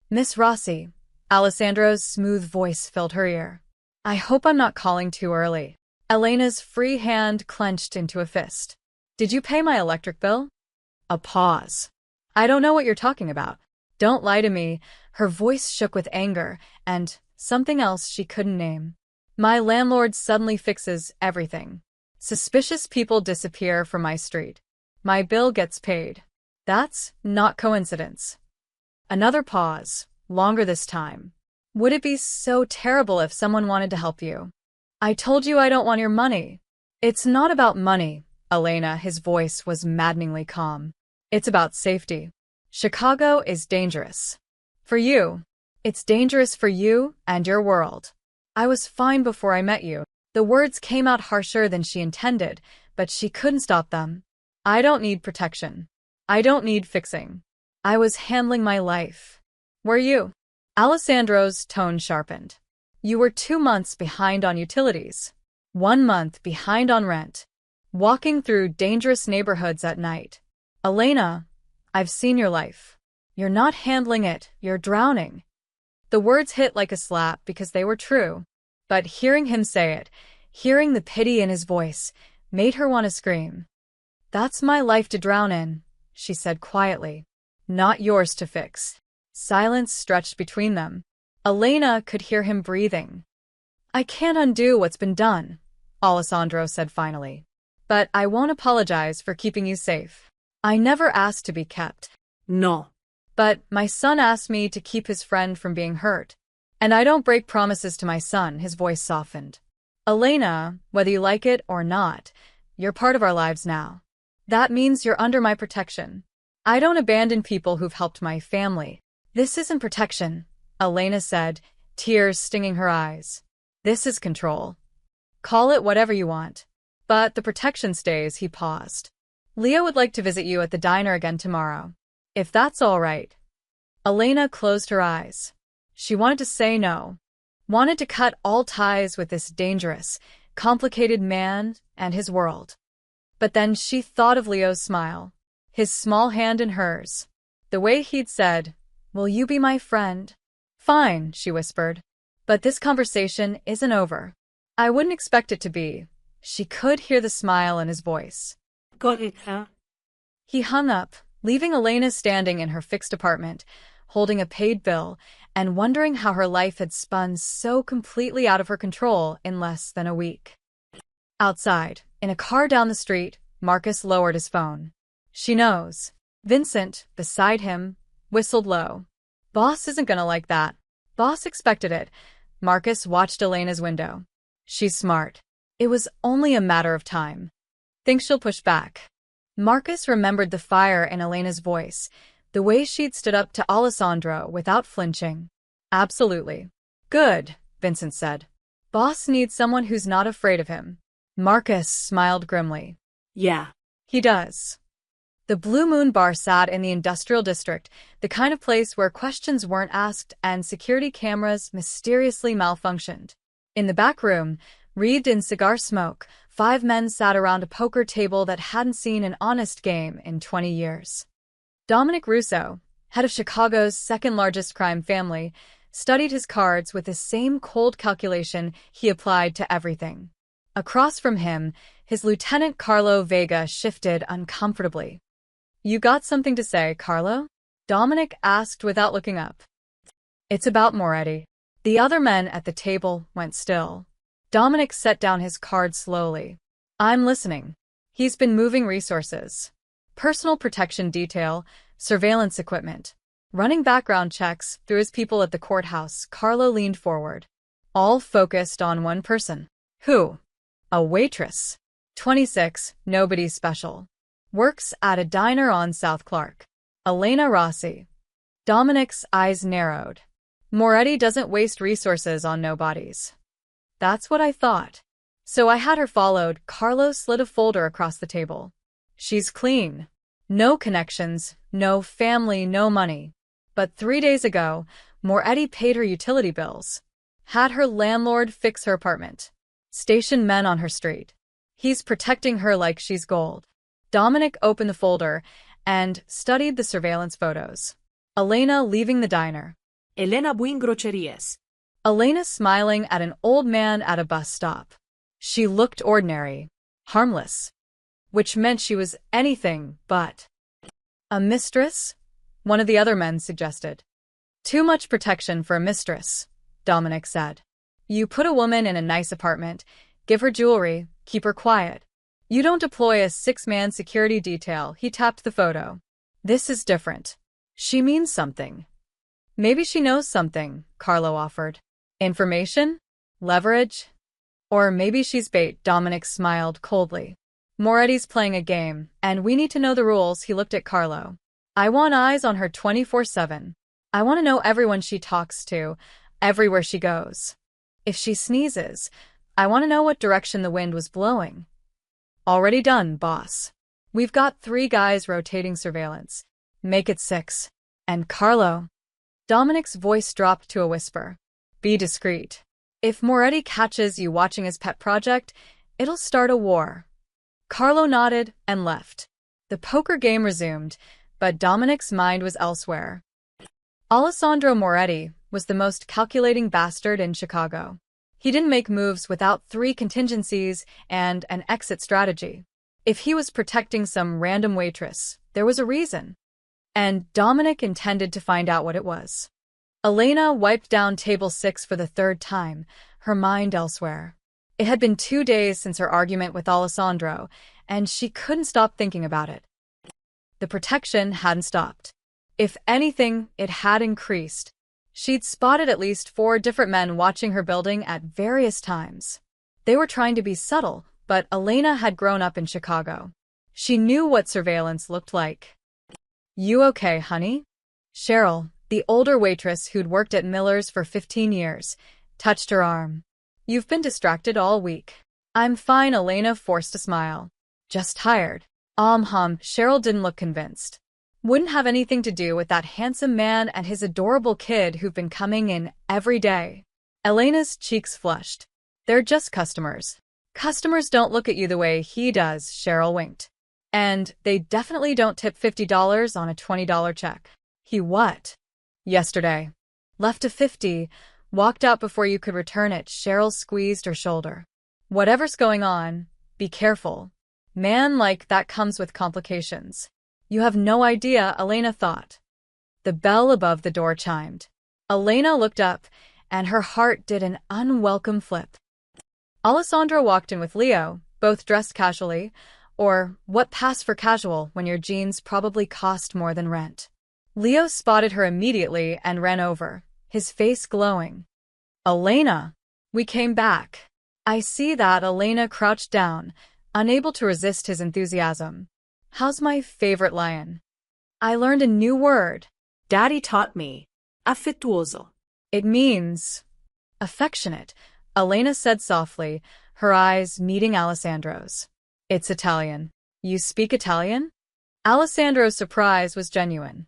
A: Miss Rossi. Alessandro's smooth voice filled her ear. I hope I'm not calling too early. Elena's free hand clenched into a fist. Did you pay my electric bill? A pause. I don't know what you're talking about. Don't lie to me. Her voice shook with anger and something else she couldn't name. My landlord suddenly fixes everything. Suspicious people disappear from my street. My bill gets paid. That's not coincidence. Another pause, longer this time. Would it be so terrible if someone wanted to help you? I told you I don't want your money. It's not about money, Elena, his voice was maddeningly calm. It's about safety. Chicago is dangerous. For you. It's dangerous for you and your world. I was fine before I met you. The words came out harsher than she intended, but she couldn't stop them. I don't need protection. I don't need fixing. I was handling my life. Were you? Alessandro's tone sharpened. You were 2 months behind on utilities. 1 month behind on rent. Walking through dangerous neighborhoods at night. Elena, I've seen your life. You're not handling it, you're drowning. The words hit like a slap because they were true. But hearing him say it, hearing the pity in his voice, made her want to scream. That's my life to drown in, she said quietly. Not yours to fix. Silence stretched between them. Elena could hear him breathing. I can't undo what's been done, Alessandro said finally. But I won't apologize for keeping you safe. I never asked to be kept.
B: No.
A: But my son asked me to keep his friend from being hurt. And I don't break promises to my son, his voice softened. Elena, whether you like it or not, you're part of our lives now. That means you're under my protection. I don't abandon people who've helped my family. This isn't protection, Elena said, tears stinging her eyes. This is control. Call it whatever you want. But the protection stays, he paused. Leo would like to visit you at the diner again tomorrow. If that's all right. Elena closed her eyes. She wanted to say no. Wanted to cut all ties with this dangerous, complicated man and his world. But then she thought of Leo's smile. His small hand in hers. The way he'd said, "Will you be my friend?" "Fine," she whispered. "But this conversation isn't over." "I wouldn't expect it to be." She could hear the smile in his voice.
B: Got it, huh?
A: He hung up, leaving Elena standing in her fixed apartment, holding a paid bill, and wondering how her life had spun so completely out of her control in less than a week. Outside, in a car down the street, Marcus lowered his phone. She knows. Vincent, beside him, whistled low. Boss isn't gonna like that. Boss expected it. Marcus watched Elena's window. She's smart. It was only a matter of time. Think she'll push back. Marcus remembered the fire in Elena's voice, the way she'd stood up to Alessandro without flinching. Absolutely. Good, Vincent said. Boss needs someone who's not afraid of him. Marcus smiled grimly.
B: Yeah.
A: He does. The Blue Moon Bar sat in the industrial district, the kind of place where questions weren't asked and security cameras mysteriously malfunctioned. In the back room, wreathed in cigar smoke, 5 men sat around a poker table that hadn't seen an honest game in 20 years. Dominic Russo, head of Chicago's second-largest crime family, studied his cards with the same cold calculation he applied to everything. Across from him, his lieutenant Carlo Vega shifted uncomfortably. You got something to say, Carlo? Dominic asked without looking up. It's about Moretti. The other men at the table went still. Dominic set down his card slowly. I'm listening. He's been moving resources. Personal protection detail, surveillance equipment. Running background checks through his people at the courthouse. Carlo leaned forward. All focused on one person. Who? A waitress. 26, nobody special. Works at a diner on South Clark. Elena Rossi. Dominic's eyes narrowed. Moretti doesn't waste resources on nobodies. That's what I thought. So I had her followed. Carlo slid a folder across the table. She's clean. No connections, no family, no money. But 3 days ago, Moretti paid her utility bills. Had her landlord fix her apartment. Stationed men on her street. He's protecting her like she's gold. Dominic opened the folder and studied the surveillance photos. Elena leaving the diner.
B: Elena Buin groceries.
A: Elena smiling at an old man at a bus stop. She looked ordinary, harmless, which meant she was anything but. A mistress? One of the other men suggested. Too much protection for a mistress, Dominic said. You put a woman in a nice apartment, give her jewelry, keep her quiet. You don't deploy a 6-man security detail. He tapped the photo. This is different. She means something. Maybe she knows something, Carlo offered. Information? Leverage? Or maybe she's bait. Dominic smiled coldly. Moretti's playing a game, and we need to know the rules. He looked at Carlo. I want eyes on her 24/7. I want to know everyone she talks to, everywhere she goes. If she sneezes, I want to know what direction the wind was blowing. Already done, boss. We've got 3 guys rotating surveillance. Make it 6. And Carlo. Dominic's voice dropped to a whisper. Be discreet. If Moretti catches you watching his pet project, it'll start a war. Carlo nodded and left. The poker game resumed, but Dominic's mind was elsewhere. Alessandro Moretti was the most calculating bastard in Chicago. He didn't make moves without 3 contingencies and an exit strategy. If he was protecting some random waitress, there was a reason. And Dominic intended to find out what it was. Elena wiped down table 6 for the 3rd time, her mind elsewhere. It had been 2 days since her argument with Alessandro, and she couldn't stop thinking about it. The protection hadn't stopped. If anything, it had increased. She'd spotted at least 4 different men watching her building at various times. They were trying to be subtle, but Elena had grown up in Chicago. She knew what surveillance looked like. You okay, honey? Cheryl, the older waitress who'd worked at Miller's for 15 years, touched her arm. You've been distracted all week. I'm fine, Elena forced a smile. Just tired. Cheryl didn't look convinced. Wouldn't have anything to do with that handsome man and his adorable kid who've been coming in every day. Elena's cheeks flushed. They're just customers. Customers don't look at you the way he does, Cheryl winked. And they definitely don't tip $50 on a $20 check. He what? Yesterday. Left a 50, walked out before you could return it, Cheryl squeezed her shoulder. Whatever's going on, be careful. Man like that comes with complications. You have no idea, Elena thought. The bell above the door chimed. Elena looked up, and her heart did an unwelcome flip. Alessandro walked in with Leo, both dressed casually, or what passed for casual when your jeans probably cost more than rent. Leo spotted her immediately and ran over, his face glowing. Elena! We came back. I see that. Elena crouched down, unable to resist his enthusiasm. How's my favorite lion? I learned a new word.
B: Daddy taught me. Affettuoso.
A: It means affectionate, Elena said softly, her eyes meeting Alessandro's. It's Italian. You speak Italian? Alessandro's surprise was genuine.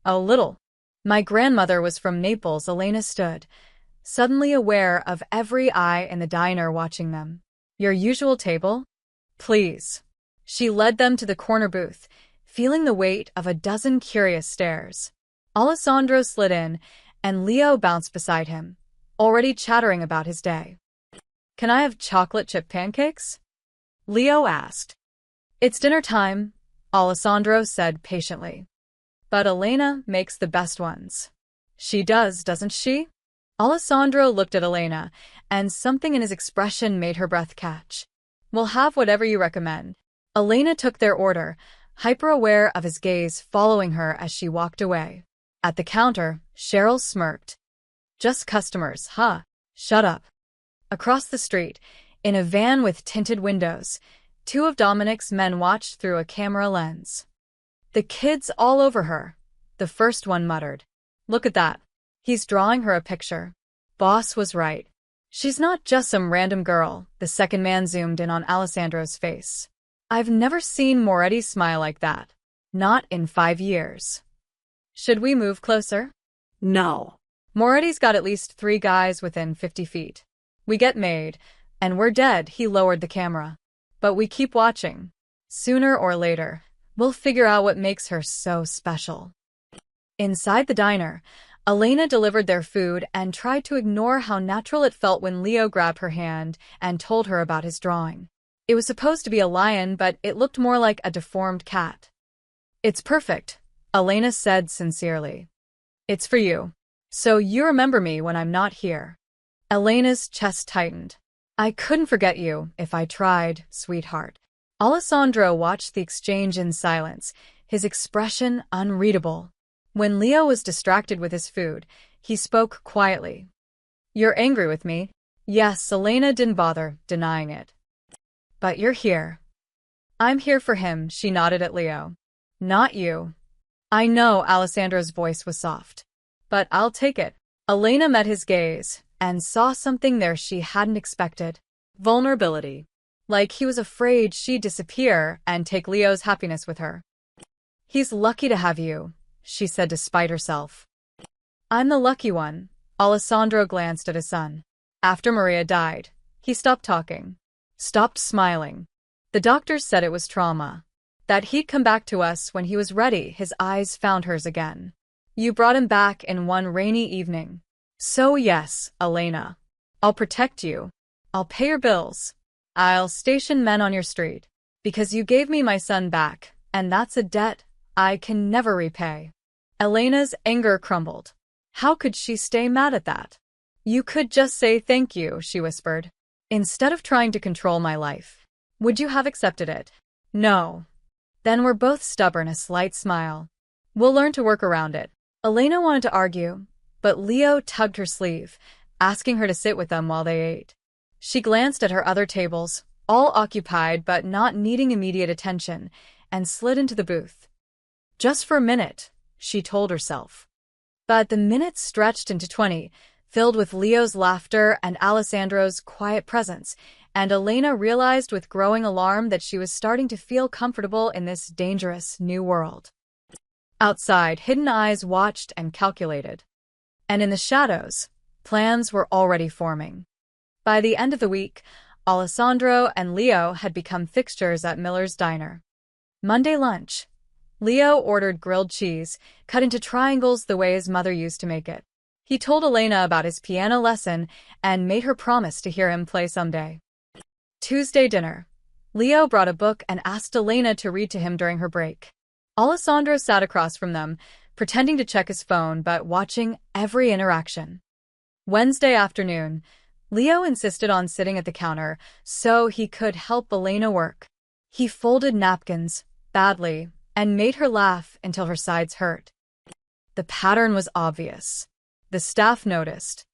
A: A little. My grandmother was from Naples. Elena stood, suddenly aware of every eye in the diner watching them. Your usual table? Please. She led them to the corner booth, feeling the weight of a dozen curious stares. Alessandro slid in, and Leo bounced beside him, already chattering about his day. Can I have chocolate chip pancakes? Leo asked. It's dinner time, Alessandro said patiently. But Elena makes the best ones. She does, doesn't she? Alessandro looked at Elena, and something in his expression made her breath catch. We'll have whatever you recommend. Elena took their order, hyper-aware of his gaze following her as she walked away. At the counter, Cheryl smirked. Just customers, huh? Shut up. Across the street, in a van with tinted windows, two of Dominic's men watched through a camera lens. The kid's all over her, the first one muttered. Look at that. He's drawing her a picture. Boss was right. She's not just some random girl, the second man zoomed in on Alessandro's face. I've never seen Moretti smile like that. Not in 5 years. Should we move closer?
B: No.
A: Moretti's got at least 3 guys within 50 feet. We get made, and we're dead. He lowered the camera. But we keep watching. Sooner or later, we'll figure out what makes her so special. Inside the diner, Elena delivered their food and tried to ignore how natural it felt when Leo grabbed her hand and told her about his drawing. It was supposed to be a lion, but it looked more like a deformed cat. It's perfect, Elena said sincerely. It's for you. So you remember me when I'm not here. Elena's chest tightened. I couldn't forget you if I tried, sweetheart. Alessandro watched the exchange in silence, his expression unreadable. When Leo was distracted with his food, he spoke quietly. You're angry with me? Yes, Elena didn't bother denying it. But you're here. I'm here for him, she nodded at Leo. Not you. I know, Alessandro's voice was soft. But I'll take it. Elena met his gaze and saw something there she hadn't expected. Vulnerability. Like he was afraid she'd disappear and take Leo's happiness with her. He's lucky to have you, she said despite herself. I'm the lucky one. Alessandro glanced at his son. After Maria died, he stopped talking. Stopped smiling. The doctors said it was trauma. That he'd come back to us when he was ready. His eyes found hers again. You brought him back in one rainy evening. So yes, Elena. I'll protect you. I'll pay your bills. I'll station men on your street. Because you gave me my son back, and that's a debt I can never repay. Elena's anger crumbled. How could she stay mad at that? You could just say thank you, she whispered. Instead of trying to control my life. Would you have accepted it? No. Then we're both stubborn, a slight smile. We'll learn to work around it. Elena wanted to argue, but Leo tugged her sleeve, asking her to sit with them while they ate. She glanced at her other tables, all occupied but not needing immediate attention, and slid into the booth. Just for a minute, she told herself. But the minutes stretched into 20, filled with Leo's laughter and Alessandro's quiet presence, and Elena realized with growing alarm that she was starting to feel comfortable in this dangerous new world. Outside, hidden eyes watched and calculated. And in the shadows, plans were already forming. By the end of the week, Alessandro and Leo had become fixtures at Miller's diner. Monday lunch. Leo ordered grilled cheese, cut into triangles the way his mother used to make it. He told Elena about his piano lesson and made her promise to hear him play someday. Tuesday dinner. Leo brought a book and asked Elena to read to him during her break. Alessandro sat across from them, pretending to check his phone but watching every interaction. Wednesday afternoon. Leo insisted on sitting at the counter so he could help Elena work. He folded napkins, badly, and made her laugh until her sides hurt. The pattern was obvious. The staff noticed.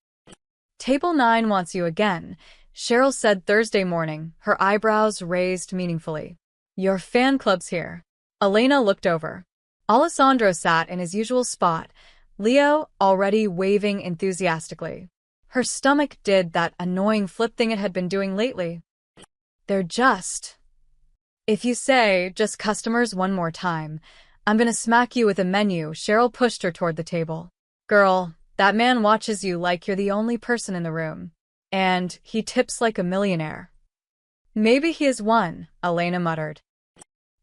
A: Table 9 wants you again, Cheryl said Thursday morning, her eyebrows raised meaningfully. Your fan club's here. Elena looked over. Alessandro sat in his usual spot, Leo already waving enthusiastically. Her stomach did that annoying flip thing it had been doing lately. They're just... If you say, just customers one more time, I'm gonna smack you with a menu. Cheryl pushed her toward the table. Girl, that man watches you like you're the only person in the room. And he tips like a millionaire. Maybe he is one, Elena muttered.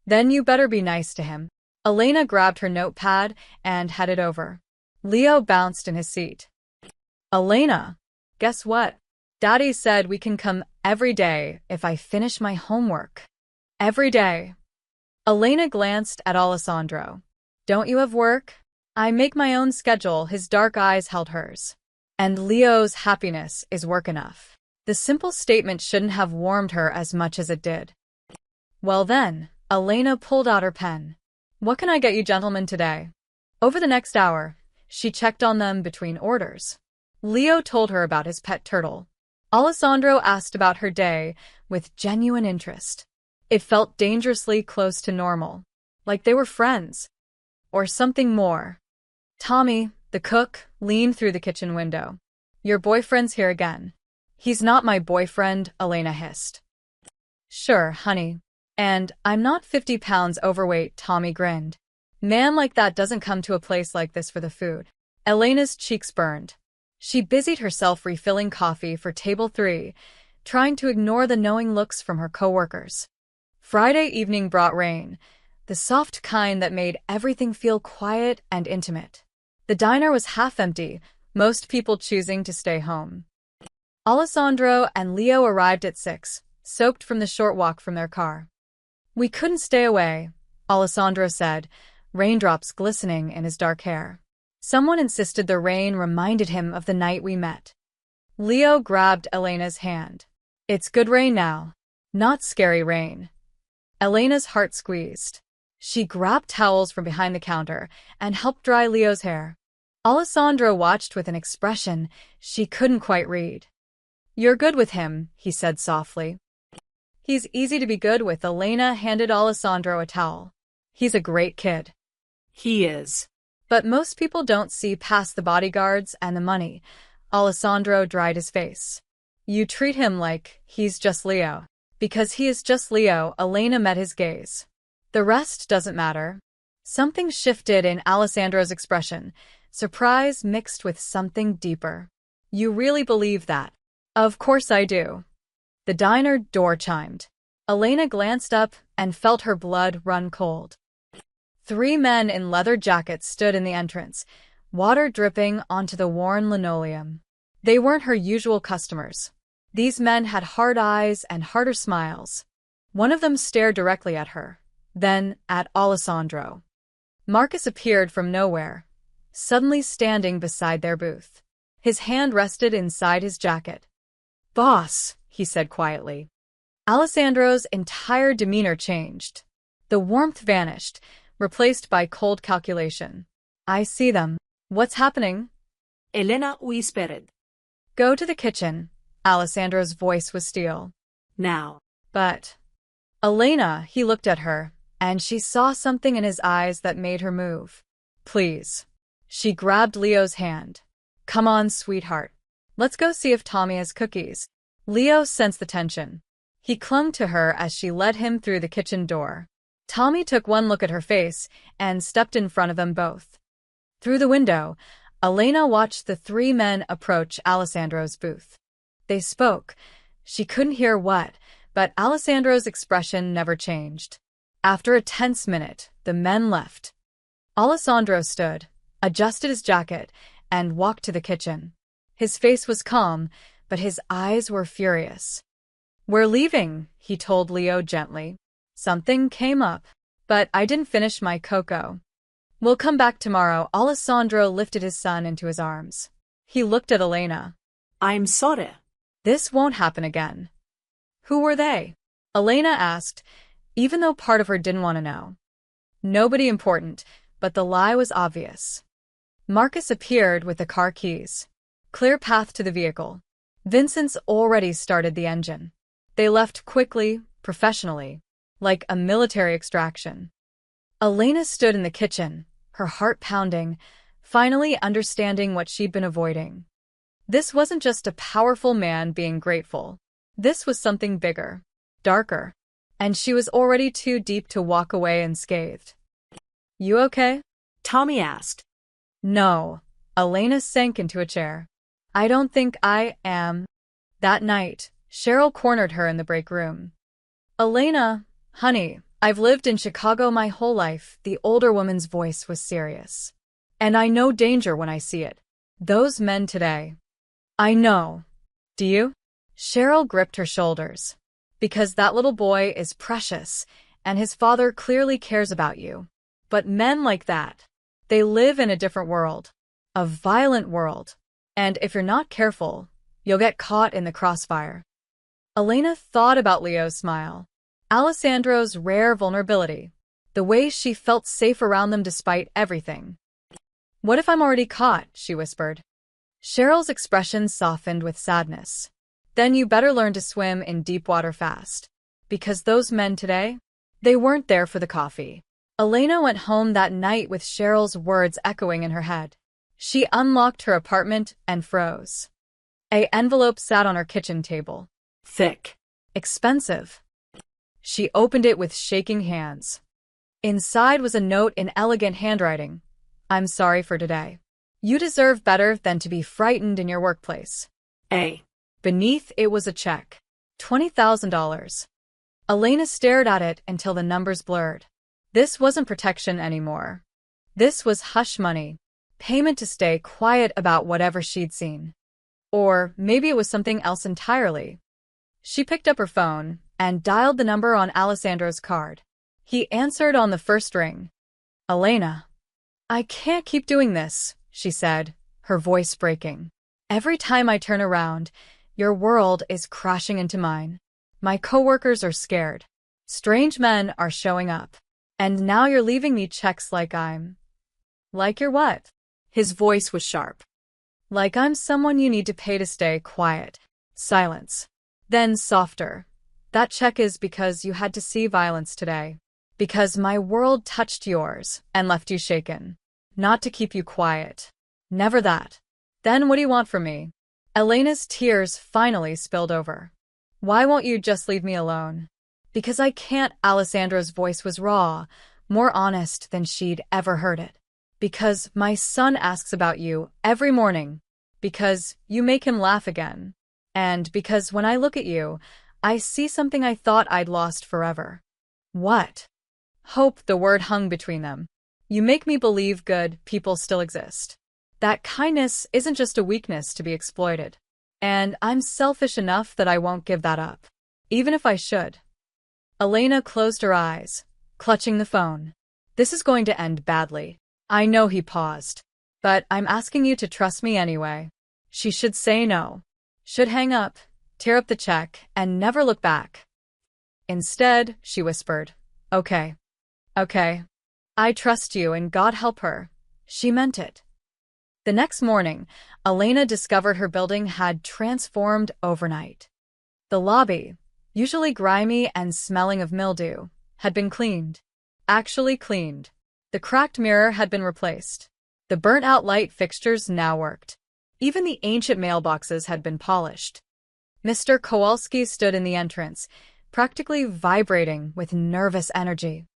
A: Then you better be nice to him. Elena grabbed her notepad and headed over. Leo bounced in his seat. Elena, guess what? Daddy said we can come every day if I finish my homework. Every day. Elena glanced at Alessandro. Don't you have work? I make my own schedule. His dark eyes held hers. And Leo's happiness is work enough. The simple statement shouldn't have warmed her as much as it did. Well then, Elena pulled out her pen. What can I get you gentlemen today? Over the next hour, she checked on them between orders. Leo told her about his pet turtle. Alessandro asked about her day with genuine interest. It felt dangerously close to normal, like they were friends. Or something more. Tommy, the cook, leaned through the kitchen window. Your boyfriend's here again. He's not my boyfriend, Elena hissed. Sure, honey. And I'm not 50 pounds overweight, Tommy grinned. Man like that doesn't come to a place like this for the food. Elena's cheeks burned. She busied herself refilling coffee for table 3, trying to ignore the knowing looks from her coworkers. Friday evening brought rain, the soft kind that made everything feel quiet and intimate. The diner was half empty, most people choosing to stay home. Alessandro and Leo arrived at 6, soaked from the short walk from their car. We couldn't stay away, Alessandro said, raindrops glistening in his dark hair. Someone insisted the rain reminded him of the night we met. Leo grabbed Elena's hand. It's good rain now, not scary rain. Elena's heart squeezed. She grabbed towels from behind the counter and helped dry Leo's hair. Alessandro watched with an expression she couldn't quite read. You're good with him, he said softly. He's easy to be good with. Elena handed Alessandro a towel. He's a great kid.
B: He is.
A: But most people don't see past the bodyguards and the money. Alessandro dried his face. You treat him like he's just Leo. Because he is just Leo, Elena met his gaze. The rest doesn't matter. Something shifted in Alessandro's expression, surprise mixed with something deeper. You really believe that? Of course I do. The diner door chimed. Elena glanced up and felt her blood run cold. 3 men in leather jackets stood in the entrance, water dripping onto the worn linoleum. They weren't her usual customers. These men had hard eyes and harder smiles. One of them stared directly at her, then at Alessandro. Marcus appeared from nowhere, suddenly standing beside their booth. His hand rested inside his jacket. Boss, he said quietly. Alessandro's entire demeanor changed. The warmth vanished, replaced by cold calculation. I see them. What's happening?
B: Elena whispered.
A: Go to the kitchen. Alessandro's voice was steel.
B: Now.
A: But Elena, he looked at her, and she saw something in his eyes that made her move. Please. She grabbed Leo's hand. Come on, sweetheart. Let's go see if Tommy has cookies. Leo sensed the tension. He clung to her as she led him through the kitchen door. Tommy took one look at her face and stepped in front of them both. Through the window, Elena watched the three men approach Alessandro's booth. They spoke. She couldn't hear what, but Alessandro's expression never changed. After a tense minute, the men left. Alessandro stood, adjusted his jacket, and walked to the kitchen. His face was calm, but his eyes were furious. We're leaving, he told Leo gently. Something came up, but I didn't finish my cocoa. We'll come back tomorrow. Alessandro lifted his son into his arms. He looked at Elena.
B: I'm sorry.
A: This won't happen again. Who were they? Elena asked, even though part of her didn't want to know. Nobody important, but the lie was obvious. Marcus appeared with the car keys. Clear path to the vehicle. Vincent's already started the engine. They left quickly, professionally, like a military extraction. Elena stood in the kitchen, her heart pounding, finally understanding what she'd been avoiding. This wasn't just a powerful man being grateful. This was something bigger, darker, and she was already too deep to walk away unscathed. You okay?
B: Tommy asked.
A: No. Elena sank into a chair. I don't think I am. That night, Cheryl cornered her in the break room. Elena, honey, I've lived in Chicago my whole life. The older woman's voice was serious. And I know danger when I see it. Those men today. I know. Do you? Cheryl gripped her shoulders. Because that little boy is precious, and his father clearly cares about you. But men like that, they live in a different world. A violent world. And if you're not careful, you'll get caught in the crossfire. Elena thought about Leo's smile. Alessandro's rare vulnerability. The way she felt safe around them despite everything. What if I'm already caught? She whispered. Cheryl's expression softened with sadness. Then you better learn to swim in deep water fast. Because those men today, they weren't there for the coffee. Elena went home that night with Cheryl's words echoing in her head. She unlocked her apartment and froze. An envelope sat on her kitchen table.
B: Thick.
A: Expensive. She opened it with shaking hands. Inside was a note in elegant handwriting. I'm sorry for today. You deserve better than to be frightened in your workplace. Beneath it was a check. $20,000. Elena stared at it until the numbers blurred. This wasn't protection anymore. This was hush money. Payment to stay quiet about whatever she'd seen. Or maybe it was something else entirely. She picked up her phone and dialed the number on Alessandro's card. He answered on the first ring. Elena. I can't keep doing this, she said, her voice breaking. Every time I turn around, your world is crashing into mine. My coworkers are scared. Strange men are showing up. And now you're leaving me checks like I'm... Like you're what? His voice was sharp. Like I'm someone you need to pay to stay quiet. Silence. Then softer. That check is because you had to see violence today. Because my world touched yours and left you shaken. Not to keep you quiet. Never that. Then what do you want from me? Elena's tears finally spilled over. Why won't you just leave me alone? Because I can't. Alessandro's voice was raw, more honest than she'd ever heard it. Because my son asks about you every morning. Because you make him laugh again. And because when I look at you, I see something I thought I'd lost forever. What? Hope. The word hung between them. You make me believe good people still exist. That kindness isn't just a weakness to be exploited. And I'm selfish enough that I won't give that up. Even if I should. Elena closed her eyes, clutching the phone. This is going to end badly. I know. He paused. But I'm asking you to trust me anyway. She should say no. Should hang up, tear up the check, and never look back. Instead, she whispered, Okay. Okay. I trust you and God help her. She meant it. The next morning, Elena discovered her building had transformed overnight. The lobby, usually grimy and smelling of mildew, had been cleaned. Actually cleaned. The cracked mirror had been replaced. The burnt-out light fixtures now worked. Even the ancient mailboxes had been polished. Mr. Kowalski stood in the entrance, practically vibrating with nervous energy.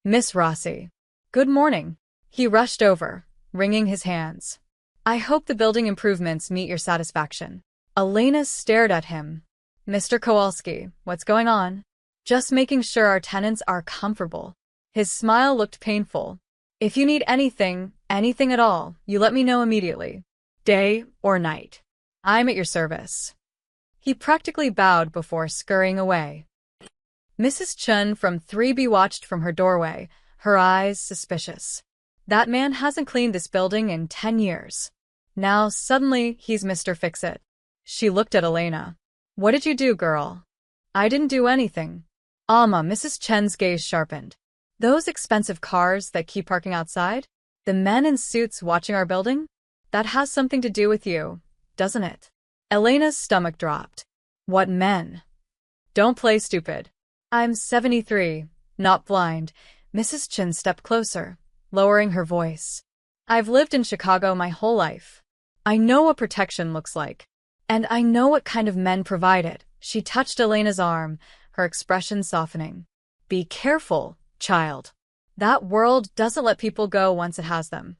A: Miss Rossi. Good morning. He rushed over, wringing his hands. I hope the building improvements meet your satisfaction. Elena stared at him. Mr. Kowalski, what's going on? Just making sure our tenants are comfortable. His smile looked painful. If you need anything at all, you let me know immediately. Day or night. I'm at your service. He practically bowed before scurrying away. Mrs. Chun from 3B watched from her doorway, her eyes suspicious. That man hasn't cleaned this building in 10 years. Now suddenly he's Mr. Fix-It. She looked at Elena. What did you do, girl? I didn't do anything. Alma, Mrs. Chen's gaze sharpened. Those expensive cars that keep parking outside? The men in suits watching our building? That has something to do with you, doesn't it? Elena's stomach dropped. What men? Don't play stupid. I'm 73, not blind. Mrs. Chen stepped closer, lowering her voice. I've lived in Chicago my whole life. I know what protection looks like. And I know what kind of men provide it. She touched Elena's arm, her expression softening. Be careful, child. That world doesn't let people go once it has them.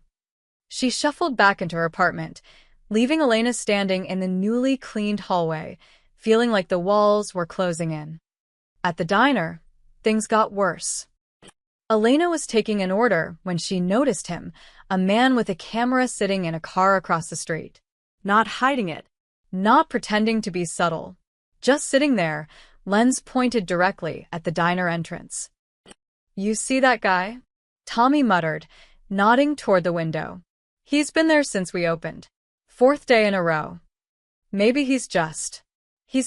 A: She shuffled back into her apartment, leaving Elena standing in the newly cleaned hallway, feeling like the walls were closing in. At the diner, things got worse. Elena was taking an order when she noticed him, a man with a camera sitting in a car across the street. Not hiding it. Not pretending to be subtle. Just sitting there, lens pointed directly at the diner entrance. You see that guy? Tommy muttered, nodding toward the window. He's been there since we opened. 4th day in a row. Maybe he's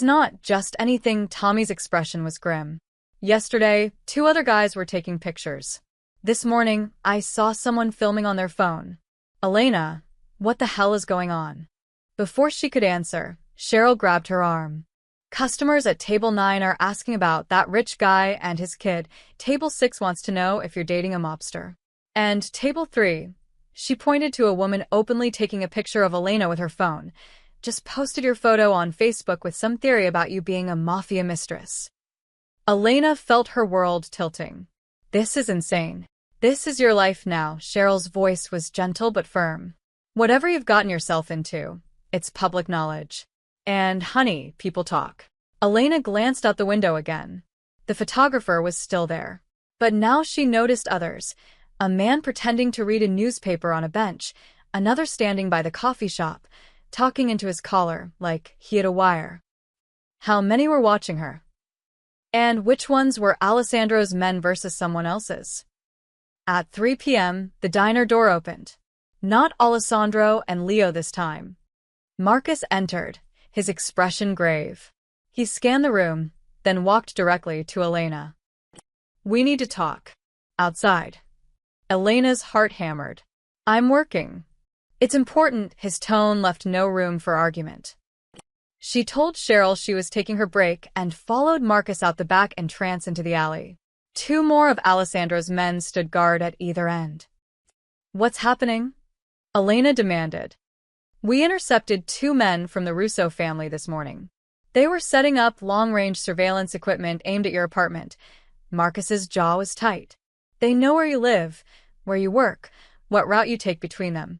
A: not just anything. Tommy's expression was grim. Yesterday, 2 other guys were taking pictures. This morning, I saw someone filming on their phone. Elena, what the hell is going on? Before she could answer, Cheryl grabbed her arm. Customers at Table 9 are asking about that rich guy and his kid. Table 6 wants to know if you're dating a mobster. And Table 3, she pointed to a woman openly taking a picture of Elena with her phone. Just posted your photo on Facebook with some theory about you being a mafia mistress. Elena felt her world tilting. This is insane. This is your life now. Cheryl's voice was gentle but firm. Whatever you've gotten yourself into, it's public knowledge. And, honey, people talk. Elena glanced out the window again. The photographer was still there. But now she noticed others. A man pretending to read a newspaper on a bench, another standing by the coffee shop, talking into his collar like he had a wire. How many were watching her? And which ones were Alessandro's men versus someone else's? At 3 p.m., the diner door opened. Not Alessandro and Leo this time. Marcus entered, his expression grave. He scanned the room, then walked directly to Elena. We need to talk. Outside. Elena's heart hammered. I'm working. It's important. His tone left no room for argument. She told Cheryl she was taking her break and followed Marcus out the back entrance into the alley. 2 more of Alessandro's men stood guard at either end. What's happening? Elena demanded. We intercepted 2 men from the Russo family this morning. They were setting up long-range surveillance equipment aimed at your apartment. Marcus's jaw was tight. They know where you live, where you work, what route you take between them.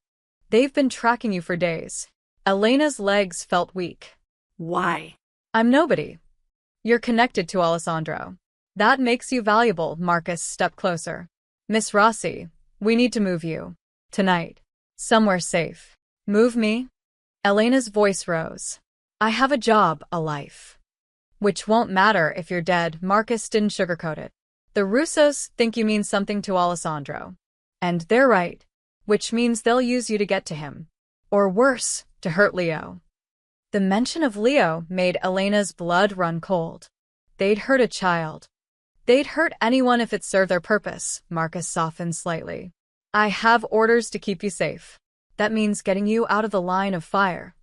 A: They've been tracking you for days. Elena's legs felt weak.
B: Why?
A: I'm nobody. You're connected to Alessandro. That makes you valuable. Marcus stepped closer. Miss Rossi, we need to move you. Tonight. Somewhere safe. Move me? Elena's voice rose. I have a job, a life. Which won't matter if you're dead. Marcus didn't sugarcoat it. The Russos think you mean something to Alessandro. And they're right. Which means they'll use you to get to him. Or worse, to hurt Leo. The mention of Leo made Elena's blood run cold. They'd hurt a child. They'd hurt anyone if it served their purpose. Marcus softened slightly. I have orders to keep you safe. That means getting you out of the line of fire.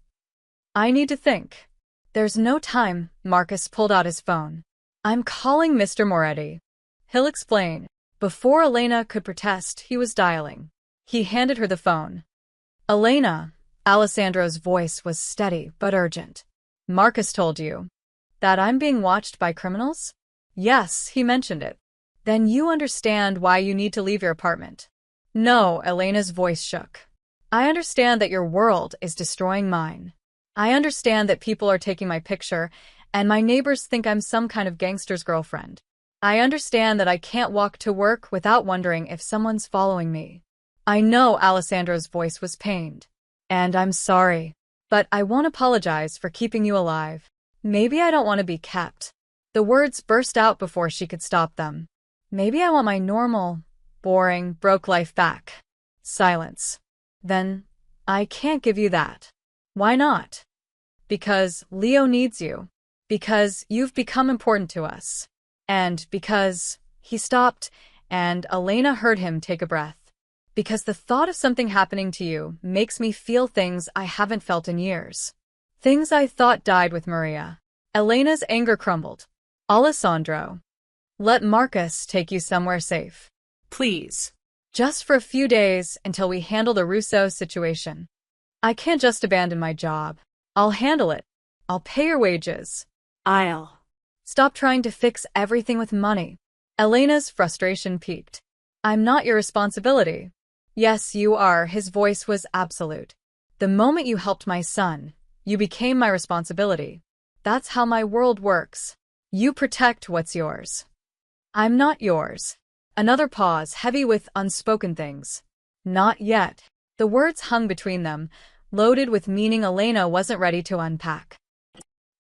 A: I need to think. There's no time. Marcus pulled out his phone. I'm calling Mr. Moretti. He'll explain. Before Elena could protest, he was dialing. He handed her the phone. Elena, Alessandro's voice was steady but urgent. Marcus told you that I'm being watched by criminals? Yes, he mentioned it. Then you understand why you need to leave your apartment. No, Elena's voice shook. I understand that your world is destroying mine. I understand that people are taking my picture, and my neighbors think I'm some kind of gangster's girlfriend. I understand that I can't walk to work without wondering if someone's following me. I know Alessandro's voice was pained. And I'm sorry. But I won't apologize for keeping you alive. Maybe I don't want to be kept. The words burst out before she could stop them. Maybe I want my normal, boring, broke life back. Silence. Then, I can't give you that. Why not? Because Leo needs you. Because you've become important to us. And because he stopped, and Elena heard him take a breath. Because the thought of something happening to you makes me feel things I haven't felt in years. Things I thought died with Maria. Elena's anger crumbled. Alessandro, let Marcus take you somewhere safe.
B: Please.
A: Just for a few days until we handle the Russo situation. I can't just abandon my job. I'll handle it. I'll pay your wages.
B: I'll.
A: Stop trying to fix everything with money. Elena's frustration peaked. I'm not your responsibility. Yes, you are. His voice was absolute. The moment you helped my son, you became my responsibility. That's how my world works. You protect what's yours. I'm not yours. Another pause, heavy with unspoken things. Not yet. The words hung between them, loaded with meaning Elena wasn't ready to unpack.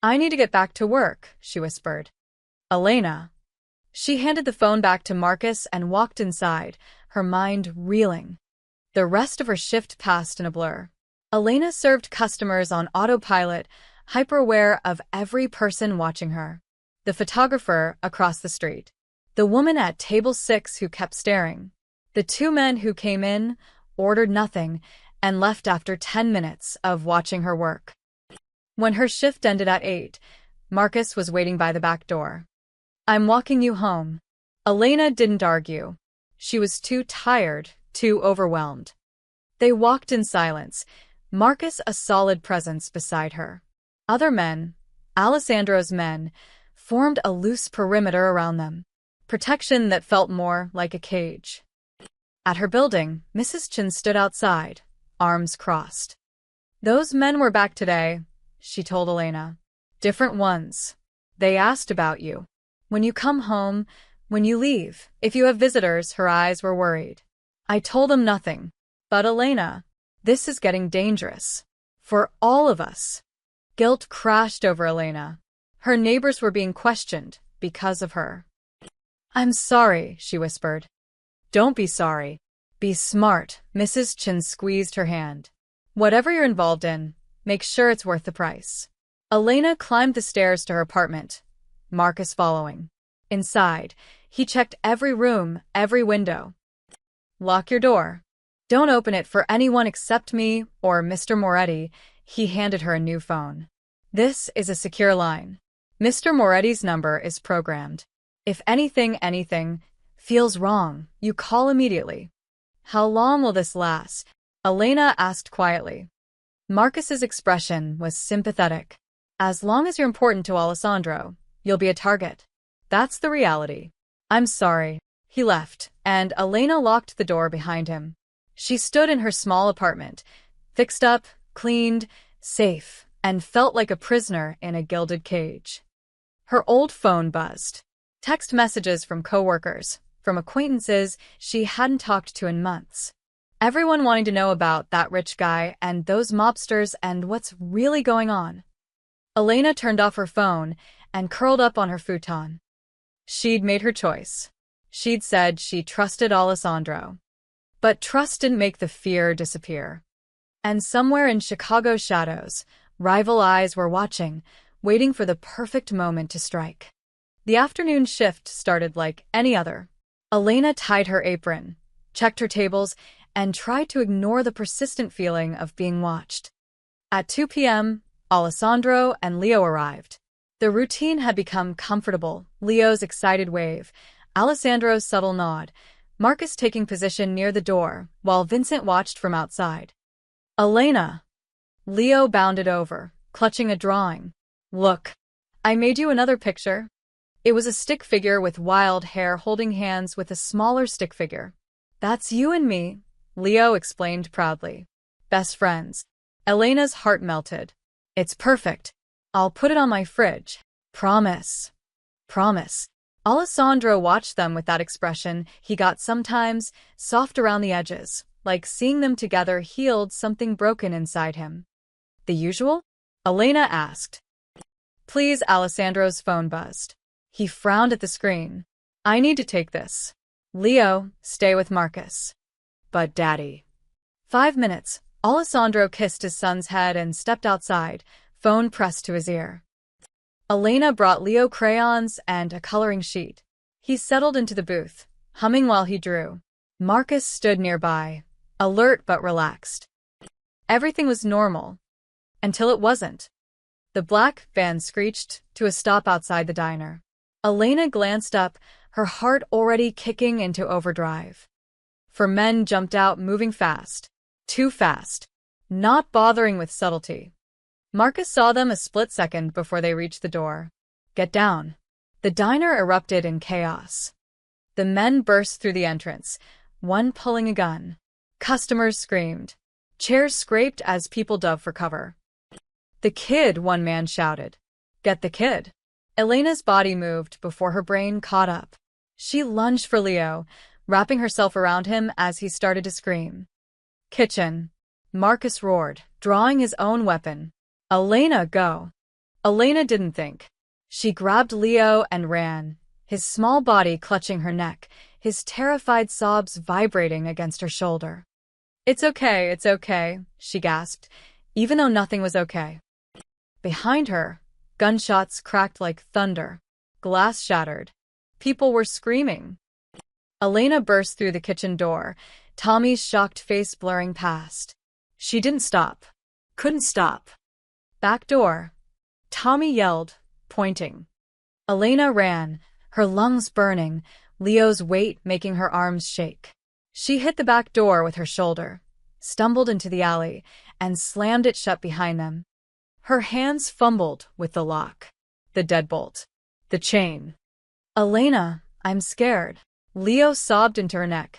A: I need to get back to work, she whispered. Elena. She handed the phone back to Marcus and walked inside, her mind reeling. The rest of her shift passed in a blur. Elena served customers on autopilot, hyper-aware of every person watching her. The photographer across the street. The woman at table 6 who kept staring. The 2 men who came in, ordered nothing, and left after 10 minutes of watching her work. When her shift ended at 8, Marcus was waiting by the back door. I'm walking you home. Elena didn't argue. She was too tired, too overwhelmed. They walked in silence, Marcus a solid presence beside her. Other men, Alessandro's men, formed a loose perimeter around them. Protection that felt more like a cage. At her building, Mrs. Chen stood outside, arms crossed. Those men were back today, she told Elena. Different ones. They asked about you. When you come home, when you leave, if you have visitors, her eyes were worried. I told them nothing. But Elena, this is getting dangerous. For all of us. Guilt crashed over Elena. Her neighbors were being questioned because of her. I'm sorry, she whispered. Don't be sorry. Be smart. Mrs. Chen squeezed her hand. Whatever you're involved in, make sure it's worth the price. Elena climbed the stairs to her apartment, Marcus following. Inside, he checked every room, every window. Lock your door. Don't open it for anyone except me or Mr. Moretti. He handed her a new phone. This is a secure line. Mr. Moretti's number is programmed. If anything feels wrong, you call immediately. How long will this last? Elena asked quietly. Marcus's expression was sympathetic. As long as you're important to Alessandro, you'll be a target. That's the reality. I'm sorry. He left, and Elena locked the door behind him. She stood in her small apartment, fixed up, cleaned, safe, and felt like a prisoner in a gilded cage. Her old phone buzzed. Text messages from coworkers, from acquaintances she hadn't talked to in months. Everyone wanting to know about that rich guy and those mobsters and what's really going on. Elena turned off her phone and curled up on her futon. She'd made her choice. She'd said she trusted Alessandro. But trust didn't make the fear disappear. And somewhere in Chicago's shadows, rival eyes were watching, waiting for the perfect moment to strike. The afternoon shift started like any other. Elena tied her apron, checked her tables, and tried to ignore the persistent feeling of being watched. At 2 p.m., Alessandro and Leo arrived. The routine had become comfortable. Leo's excited wave, Alessandro's subtle nod, Marcus taking position near the door, while Vincent watched from outside. Elena! Leo bounded over, clutching a drawing. Look, I made you another picture. It was a stick figure with wild hair holding hands with a smaller stick figure. That's you and me, Leo explained proudly. Best friends. Elena's heart melted. It's perfect. I'll put it on my fridge. Promise. Promise. Alessandro watched them with that expression he got sometimes, soft around the edges, like seeing them together healed something broken inside him. The usual? Elena asked. Please, Alessandro's phone buzzed. He frowned at the screen. I need to take this. Leo, stay with Marcus. But Daddy. 5 minutes. Alessandro kissed his son's head and stepped outside, phone pressed to his ear. Elena brought Leo crayons and a coloring sheet. He settled into the booth, humming while he drew. Marcus stood nearby, alert but relaxed. Everything was normal. Until it wasn't. The black van screeched to a stop outside the diner. Elena glanced up, her heart already kicking into overdrive. 4 men jumped out, moving fast. Too fast. Not bothering with subtlety. Marcus saw them a split second before they reached the door. Get down. The diner erupted in chaos. The men burst through the entrance, one pulling a gun. Customers screamed. Chairs scraped as people dove for cover. The kid, one man shouted. Get the kid. Elena's body moved before her brain caught up. She lunged for Leo, wrapping herself around him as he started to scream. Kitchen. Marcus roared, drawing his own weapon. Elena, go. Elena didn't think. She grabbed Leo and ran, his small body clutching her neck, his terrified sobs vibrating against her shoulder. It's okay, she gasped, even though nothing was okay. Behind her, gunshots cracked like thunder. Glass shattered. People were screaming. Elena burst through the kitchen door, Tommy's shocked face blurring past. She didn't stop. Couldn't stop. Back door. Tommy yelled, pointing. Elena ran, her lungs burning, Leo's weight making her arms shake. She hit the back door with her shoulder, stumbled into the alley, and slammed it shut behind them. Her hands fumbled with the lock, the deadbolt, the chain. Elena, I'm scared. Leo sobbed into her neck.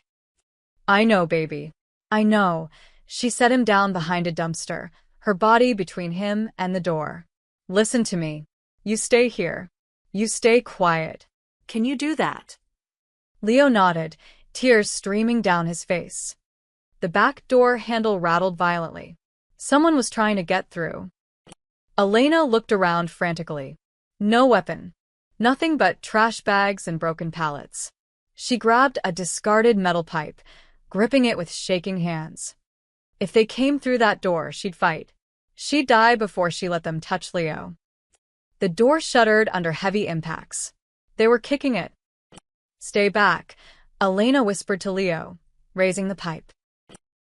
A: I know, baby. I know. She set him down behind a dumpster, her body between him and the door. Listen to me. You stay here. You stay quiet.
B: Can you do that?
A: Leo nodded, tears streaming down his face. The back door handle rattled violently. Someone was trying to get through. Elena looked around frantically. No weapon. Nothing but trash bags and broken pallets. She grabbed a discarded metal pipe, gripping it with shaking hands. If they came through that door, she'd fight. She'd die before she let them touch Leo. The door shuddered under heavy impacts. They were kicking it. Stay back, Elena whispered to Leo, raising the pipe.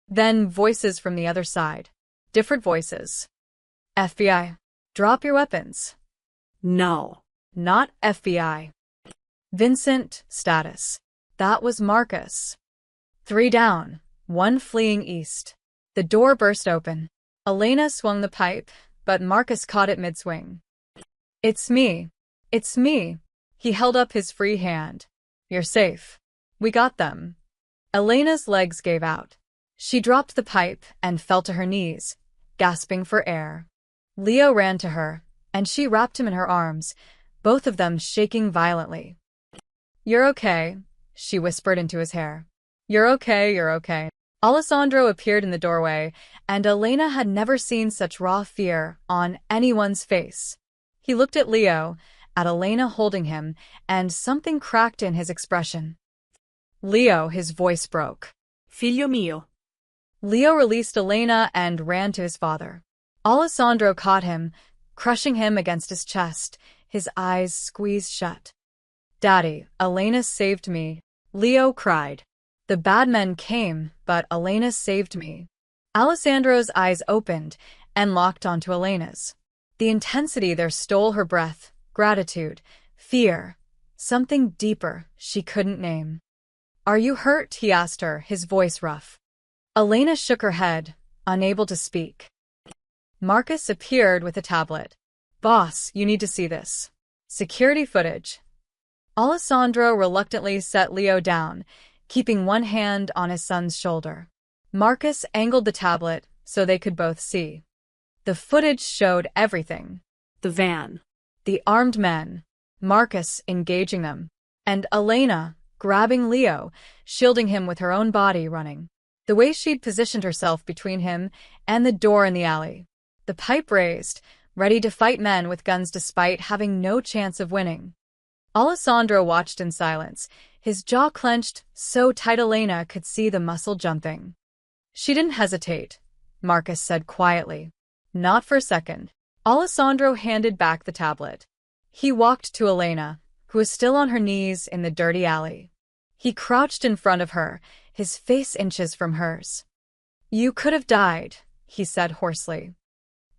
A: Then voices from the other side. Different voices. FBI. Drop your weapons.
B: No.
A: Not FBI. Vincent, status. That was Marcus. 3 down, 1 fleeing east. The door burst open. Elena swung the pipe, but Marcus caught it mid-swing. It's me. It's me. He held up his free hand. You're safe. We got them. Elena's legs gave out. She dropped the pipe and fell to her knees, gasping for air. Leo ran to her, and she wrapped him in her arms, both of them shaking violently. You're okay, she whispered into his hair. You're okay, you're okay. Alessandro appeared in the doorway, and Elena had never seen such raw fear on anyone's face. He looked at Leo, at Elena holding him, and something cracked in his expression. Leo, his voice broke.
B: Figlio mio.
A: Leo released Elena and ran to his father. Alessandro caught him, crushing him against his chest, his eyes squeezed shut. Daddy, Elena saved me, Leo cried. The bad men came, but Elena saved me. Alessandro's eyes opened and locked onto Elena's. The intensity there stole her breath, gratitude, fear, something deeper she couldn't name. "Are you hurt?" he asked her, his voice rough. Elena shook her head, unable to speak. Marcus appeared with a tablet. "Boss, you need to see this. Security footage." Alessandro reluctantly set Leo down, keeping one hand on his son's shoulder. Marcus angled the tablet so they could both see. The footage showed everything.
B: The van.
A: The armed men, Marcus engaging them, and Elena grabbing Leo, shielding him with her own body, running. The way she'd positioned herself between him and the door in the alley. The pipe raised, ready to fight men with guns despite having no chance of winning. Alessandro watched in silence, his jaw clenched so tight Elena could see the muscle jumping. "She didn't hesitate," Marcus said quietly. "Not for a second." Alessandro handed back the tablet. He walked to Elena, who was still on her knees in the dirty alley. He crouched in front of her, his face inches from hers. "You could have died," he said hoarsely.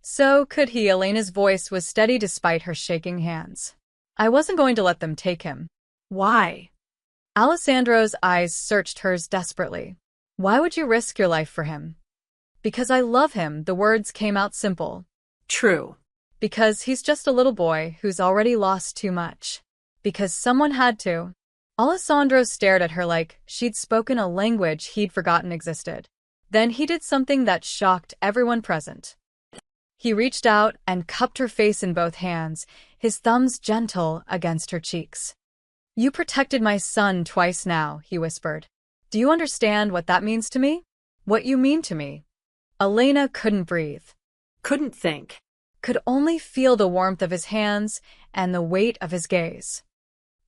A: So could he. Elena's voice was steady despite her shaking hands. "I wasn't going to let them take him."
B: Why?
A: Alessandro's eyes searched hers desperately. "Why would you risk your life for him?" "Because I love him," the words came out simple.
B: True.
A: "Because he's just a little boy who's already lost too much. Because someone had to." Alessandro stared at her like she'd spoken a language he'd forgotten existed. Then he did something that shocked everyone present. He reached out and cupped her face in both hands, his thumbs gentle against her cheeks. "You protected my son twice now," he whispered. "Do you understand what that means to me? What you mean to me?" Elena couldn't breathe.
B: Couldn't think.
A: Could only feel the warmth of his hands and the weight of his gaze.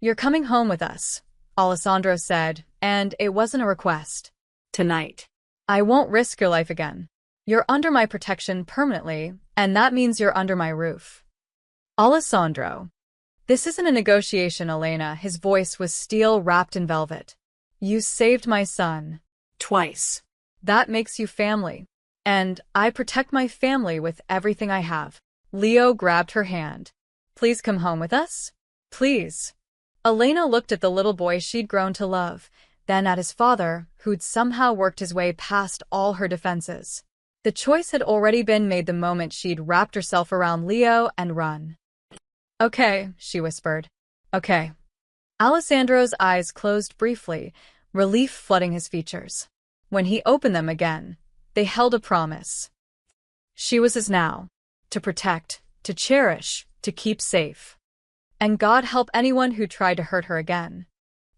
A: "You're coming home with us," Alessandro said, and it wasn't a request.
B: Tonight.
A: "I won't risk your life again. You're under my protection permanently, and that means you're under my roof." "Alessandro." "This isn't a negotiation, Elena." His voice was steel wrapped in velvet. "You saved my son.
B: Twice.
A: That makes you family. And I protect my family with everything I have." Leo grabbed her hand. "Please come home with us? Please." Elena looked at the little boy she'd grown to love, then at his father, who'd somehow worked his way past all her defenses. The choice had already been made the moment she'd wrapped herself around Leo and run. "Okay," she whispered. "Okay." Alessandro's eyes closed briefly, relief flooding his features. When he opened them again, they held a promise. She was his now. To protect, to cherish, to keep safe. And God help anyone who tried to hurt her again.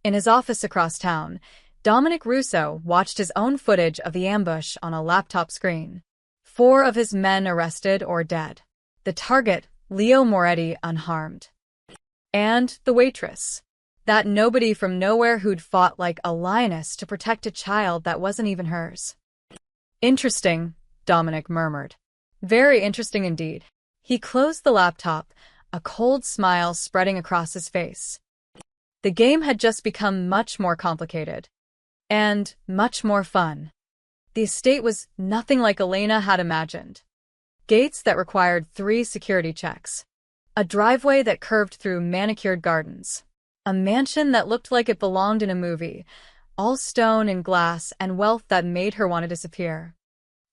A: In his office across town, Dominic Russo watched his own footage of the ambush on a laptop screen. 4 of his men arrested or dead. The target, Leo Moretti, unharmed. And the waitress. That nobody from nowhere who'd fought like a lioness to protect a child that wasn't even hers. "Interesting," Dominic murmured. "Very interesting indeed." He closed the laptop, a cold smile spreading across his face. The game had just become much more complicated. And much more fun. The estate was nothing like Elena had imagined. Gates that required 3 security checks. A driveway that curved through manicured gardens. A mansion that looked like it belonged in a movie, all stone and glass and wealth that made her want to disappear.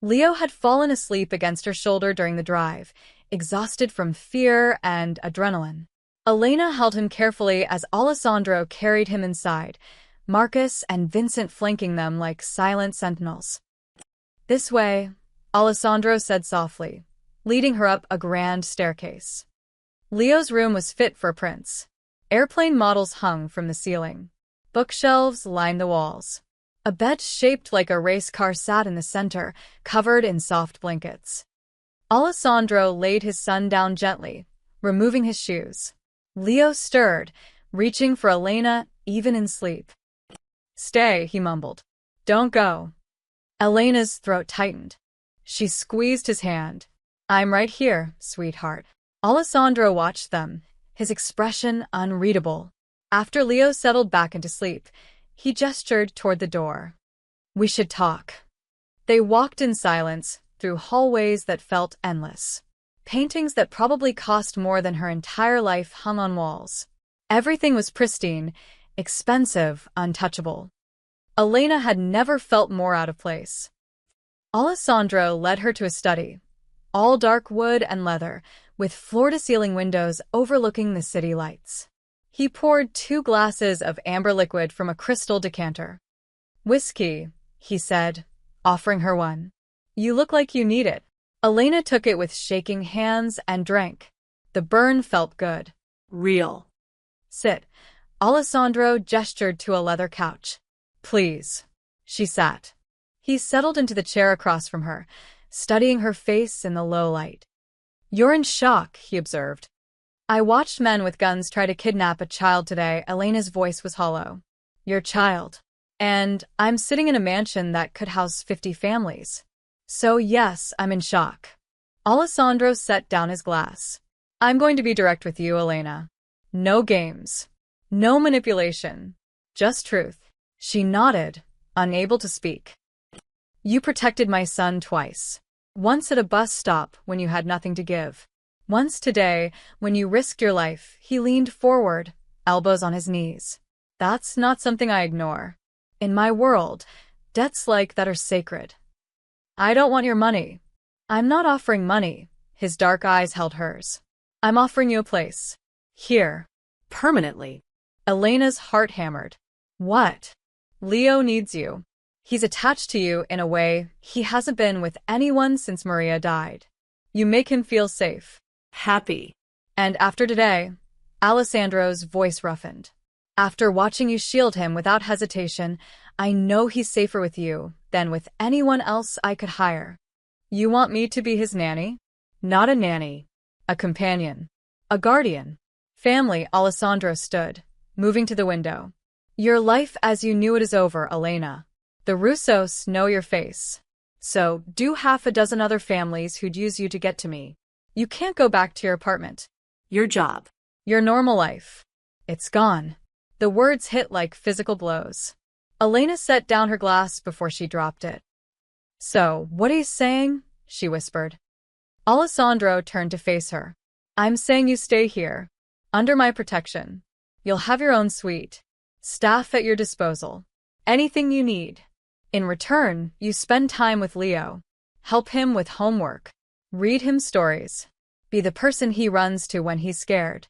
A: Leo had fallen asleep against her shoulder during the drive, exhausted from fear and adrenaline. Elena held him carefully as Alessandro carried him inside, Marcus and Vincent flanking them like silent sentinels. "This way," Alessandro said softly, leading her up a grand staircase. Leo's room was fit for a prince. Airplane models hung from the ceiling. Bookshelves lined the walls. A bed shaped like a race car sat in the center, covered in soft blankets. Alessandro laid his son down gently, removing his shoes. Leo stirred, reaching for Elena even in sleep. "Stay," he mumbled. "Don't go." Elena's throat tightened. She squeezed his hand. "I'm right here, sweetheart." Alessandro watched them, his expression unreadable. After Leo settled back into sleep, he gestured toward the door. "We should talk." They walked in silence, through hallways that felt endless. Paintings that probably cost more than her entire life hung on walls. Everything was pristine, expensive, untouchable. Elena had never felt more out of place. Alessandro led her to a study, all dark wood and leather, with floor-to-ceiling windows overlooking the city lights. He poured 2 glasses of amber liquid from a crystal decanter. "Whiskey," he said, offering her one. "You look like you need it." Elena took it with shaking hands and drank. The burn felt good.
B: Real.
A: "Sit." Alessandro gestured to a leather couch. "Please." She sat. He settled into the chair across from her, studying her face in the low light. "You're in shock," he observed. "I watched men with guns try to kidnap a child today." Elena's voice was hollow. "Your child. And I'm sitting in a mansion that could house 50 families. So yes, I'm in shock." Alessandro set down his glass. "I'm going to be direct with you, Elena. No games. No manipulation. Just truth." She nodded, unable to speak. "You protected my son twice. Once at a bus stop when you had nothing to give. Once today, when you risked your life." He leaned forward, elbows on his knees. "That's not something I ignore. In my world, debts like that are sacred. I don't want your money." "I'm not offering money." His dark eyes held hers. "I'm offering you a place. Here."
B: Permanently.
A: Elena's heart hammered. "What?" "Leo needs you. He's attached to you in a way he hasn't been with anyone since Maria died. You make him feel safe."
B: Happy.
A: "And after today," Alessandro's voice roughened, "after watching you shield him without hesitation, I know he's safer with you than with anyone else I could hire." "You want me to be his nanny?" "Not a nanny. A companion. A guardian. Family." Alessandro stood, moving to the window. "Your life as you knew it is over, Elena. The Russos know your face. So do 6 other families who'd use you to get to me. You can't go back to your apartment.
B: Your job.
A: Your normal life. It's gone." The words hit like physical blows. Elena set down her glass before she dropped it. "So, what are you saying?" she whispered. Alessandro turned to face her. "I'm saying you stay here, under my protection. You'll have your own suite, staff at your disposal, anything you need. In return, you spend time with Leo, help him with homework, read him stories, be the person he runs to when he's scared.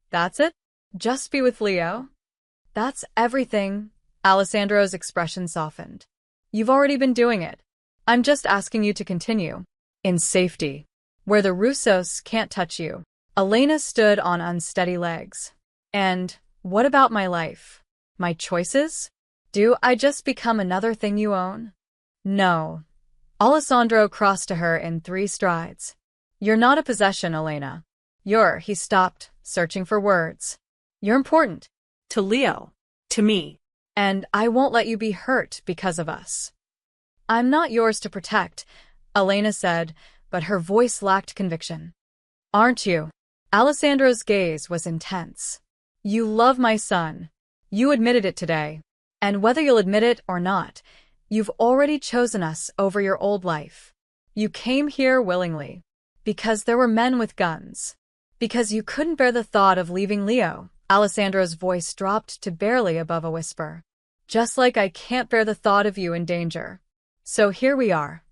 A: That's it? Just be with Leo? That's everything." Alessandro's expression softened. "You've already been doing it. I'm just asking you to continue. In safety. Where the Russos can't touch you." Elena stood on unsteady legs. "And what about my life? My choices? Do I just become another thing you own?" "No." Alessandro crossed to her in 3 strides. "You're not a possession, Elena. He stopped, searching for words. "You're important.
B: To Leo. To me.
A: And I won't let you be hurt because of us." "I'm not yours to protect," Elena said, but her voice lacked conviction. "Aren't you?" Alessandro's gaze was intense. "You love my son. You admitted it today. And whether you'll admit it or not, you've already chosen us over your old life. You came here willingly. Because there were men with guns. Because you couldn't bear the thought of leaving Leo." Alessandro's voice dropped to barely above a whisper. "Just like I can't bear the thought of you in danger. So here we are."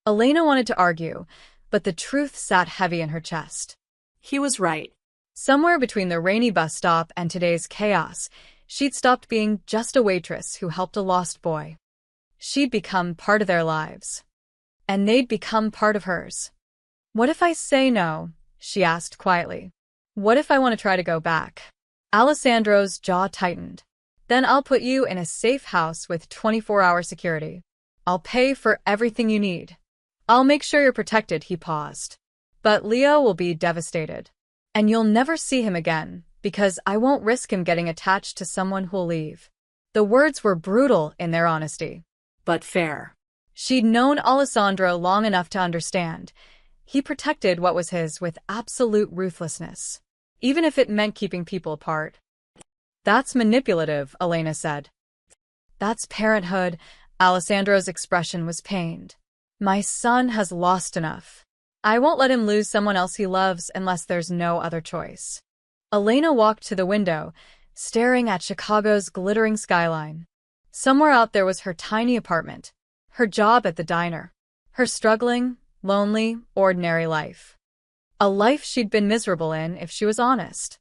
A: Elena wanted to argue, but the truth sat heavy in her chest.
B: He was right.
A: Somewhere between the rainy bus stop and today's chaos, she'd stopped being just a waitress who helped a lost boy. She'd become part of their lives. And they'd become part of hers. "What if I say no?" she asked quietly. "What if I want to try to go back?" Alessandro's jaw tightened. "Then I'll put you in a safe house with 24-hour security. I'll pay for everything you need. I'll make sure you're protected." He paused. "But Leo will be devastated. And you'll never see him again, because I won't risk him getting attached to someone who'll leave." The words were brutal in their honesty.
B: But fair.
A: She'd known Alessandro long enough to understand. He protected what was his with absolute ruthlessness, even if it meant keeping people apart. "That's manipulative," Elena said. "That's parenthood." Alessandro's expression was pained. "My son has lost enough. I won't let him lose someone else he loves unless there's no other choice. Elena walked to the window, staring at Chicago's glittering skyline. Somewhere out there was her tiny apartment, her job at the diner, her struggling, lonely, ordinary life. A life she'd been miserable in if she was honest.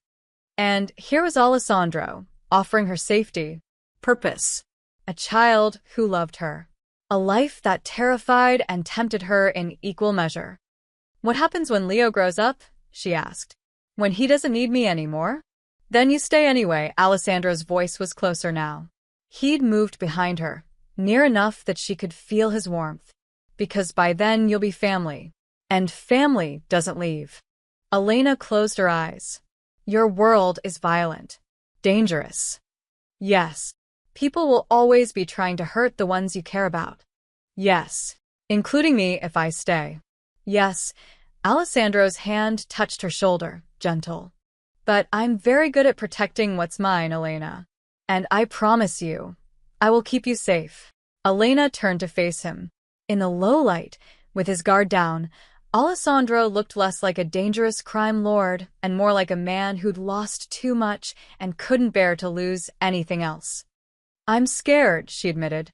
A: And here was Alessandro, offering her safety,
B: Purpose.
A: a child who loved her, a life that terrified and tempted her in equal measure. What happens when Leo grows up? She asked. When he doesn't need me anymore? Then you stay anyway. Alessandro's voice was closer now. He'd moved behind her, near enough that she could feel his warmth. Because by then you'll be family. And family doesn't leave. Elena closed her eyes. Your world is violent. Dangerous. Yes. People will always be trying to hurt the ones you care about. Yes. Including me if I stay. Yes. Alessandro's hand touched her shoulder, gentle. But I'm very good at protecting what's mine, Elena. And I promise you, I will keep you safe. Elena turned to face him. In the low light, with his guard down, Alessandro looked less like a dangerous crime lord and more like a man who'd lost too much and couldn't bear to lose anything else. I'm scared, she admitted.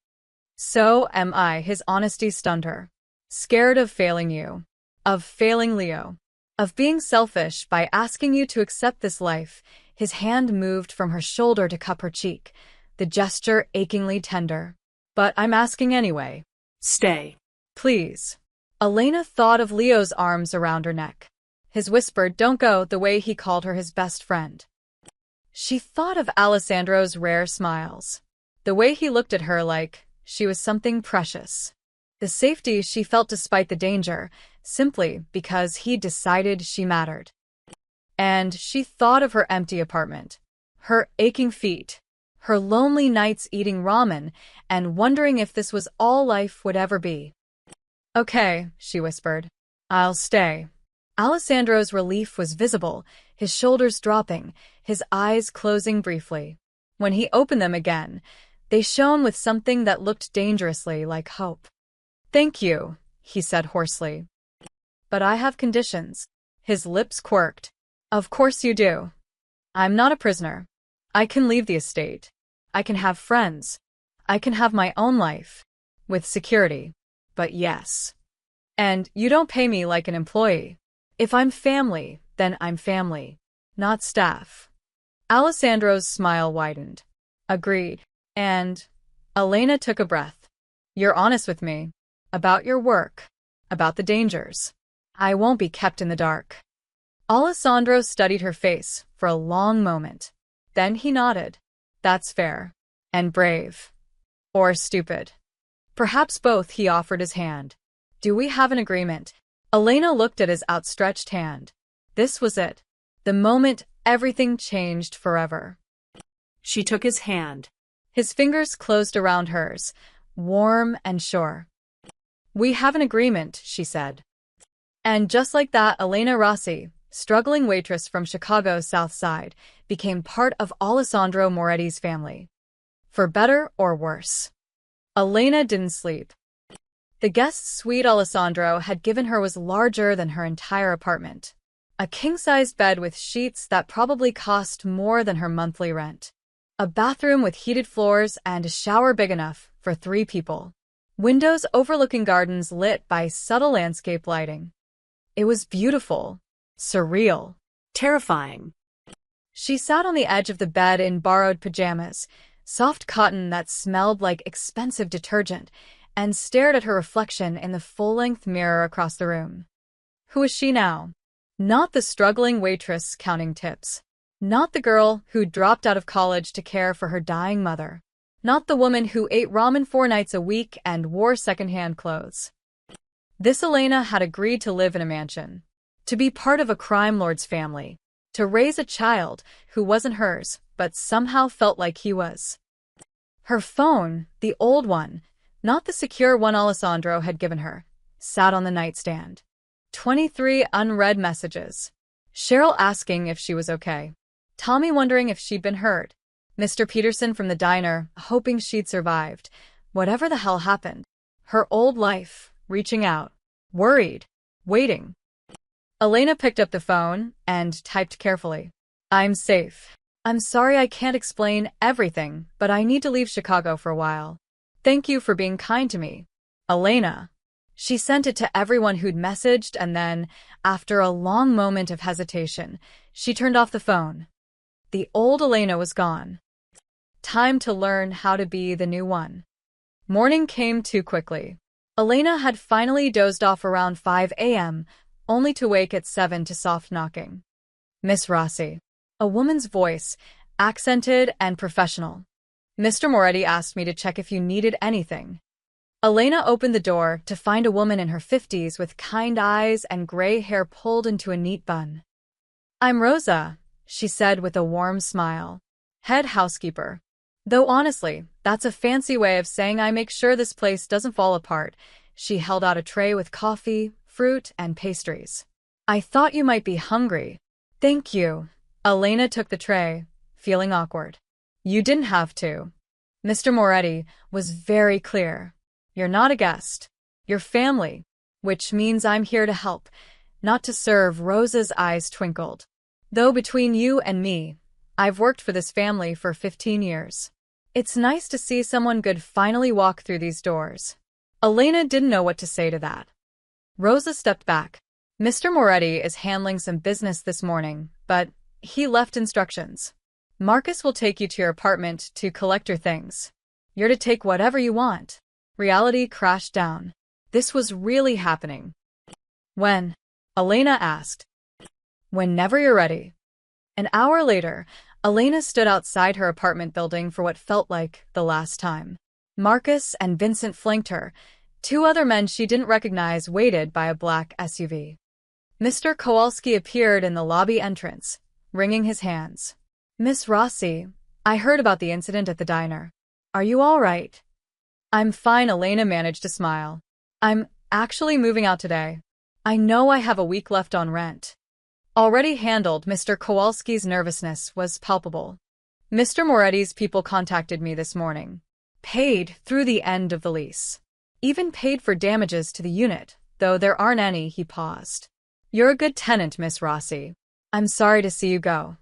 A: So am I. His honesty stunned her. Scared of failing you. Of failing Leo. Of being selfish by asking you to accept this life. His hand moved from her shoulder to cup her cheek, the gesture achingly tender. But I'm asking anyway.
B: Stay.
A: Please. Elena thought of Leo's arms around her neck. His whispered, don't go, the way he called her his best friend. She thought of Alessandro's rare smiles. The way he looked at her like she was something precious. The safety she felt despite the danger, simply because he decided she mattered. And she thought of her empty apartment, her aching feet, her lonely nights eating ramen and wondering if this was all life would ever be. Okay, she whispered. I'll stay. Alessandro's relief was visible, his shoulders dropping, his eyes closing briefly. When he opened them again, they shone with something that looked dangerously like hope. Thank you, he said hoarsely. But I have conditions. His lips quirked. Of course you do. I'm not a prisoner. I can leave the estate. I can have friends. I can have my own life. With security. But yes. And you don't pay me like an employee. If I'm family, then I'm family. Not staff. Alessandro's smile widened. Agreed. And Elena took a breath. You're honest with me. About your work. About the dangers. I won't be kept in the dark. Alessandro studied her face for a long moment. Then he nodded. That's fair. And brave. Or stupid. Perhaps both. He offered his hand. Do we have an agreement? Elena looked at his outstretched hand. This was it. The moment everything changed forever.
B: She took his hand.
A: His fingers closed around hers, warm and sure. We have an agreement, she said. And just like that, Elena Rossi, struggling waitress from Chicago's South Side, became part of Alessandro Moretti's family. For better or worse. Elena didn't sleep. The guest suite Alessandro had given her was larger than her entire apartment. A king-sized bed with sheets that probably cost more than her monthly rent. A bathroom with heated floors and a shower big enough for 3 people. Windows overlooking gardens lit by subtle landscape lighting. It was beautiful. Surreal.
B: Terrifying.
A: She sat on the edge of the bed in borrowed pajamas, soft cotton that smelled like expensive detergent, and stared at her reflection in the full-length mirror across the room. Who was she now? Not the struggling waitress counting tips. Not the girl who dropped out of college to care for her dying mother. Not the woman who ate ramen 4 nights a week and wore secondhand clothes. This Elena had agreed to live in a mansion. To be part of a crime lord's family. To raise a child who wasn't hers, but somehow felt like he was. Her phone, the old one, not the secure one Alessandro had given her, sat on the nightstand. 23 unread messages. Cheryl asking if she was okay. Tommy wondering if she'd been hurt. Mr. Peterson from the diner, hoping she'd survived. Whatever the hell happened. Her old life, reaching out. Worried. Waiting. Elena picked up the phone and typed carefully. I'm safe. I'm sorry I can't explain everything, but I need to leave Chicago for a while. Thank you for being kind to me. Elena. She sent it to everyone who'd messaged and then, after a long moment of hesitation, she turned off the phone. The old Elena was gone. Time to learn how to be the new one. Morning came too quickly. Elena had finally dozed off around 5 a.m., only to wake at 7 to soft knocking. Miss Rossi. A woman's voice, accented and professional. Mr. Moretti asked me to check if you needed anything. Elena opened the door to find a woman in her 50s with kind eyes and gray hair pulled into a neat bun. I'm Rosa, she said with a warm smile. Head housekeeper. Though honestly, that's a fancy way of saying I make sure this place doesn't fall apart. She held out a tray with coffee, fruit, and pastries. I thought you might be hungry. Thank you. Elena took the tray, feeling awkward. You didn't have to. Mr. Moretti was very clear. You're not a guest. You're family, which means I'm here to help, not to serve. Rosa's eyes twinkled. Though between you and me, I've worked for this family for 15 years. It's nice to see someone good finally walk through these doors. Elena didn't know what to say to that. Rosa stepped back. Mr. Moretti is handling some business this morning, but he left instructions. Marcus will take you to your apartment to collect your things. You're to take whatever you want. Reality crashed down. This was really happening. When? Elena asked. Whenever you're ready. An hour later, Elena stood outside her apartment building for what felt like the last time. Marcus and Vincent flanked her. Two other men she didn't recognize waited by a black SUV. Mr. Kowalski appeared in the lobby entrance, wringing his hands. Miss Rossi, I heard about the incident at the diner. Are you all right? I'm fine. Elena managed to smile. I'm actually moving out today. I know I have a week left on rent. Already handled. Mr. Kowalski's nervousness was palpable. Mr. Moretti's people contacted me this morning. Paid through the end of the lease. Even paid for damages to the unit, though there aren't any. He paused. You're a good tenant, Miss Rossi. I'm sorry to see you go.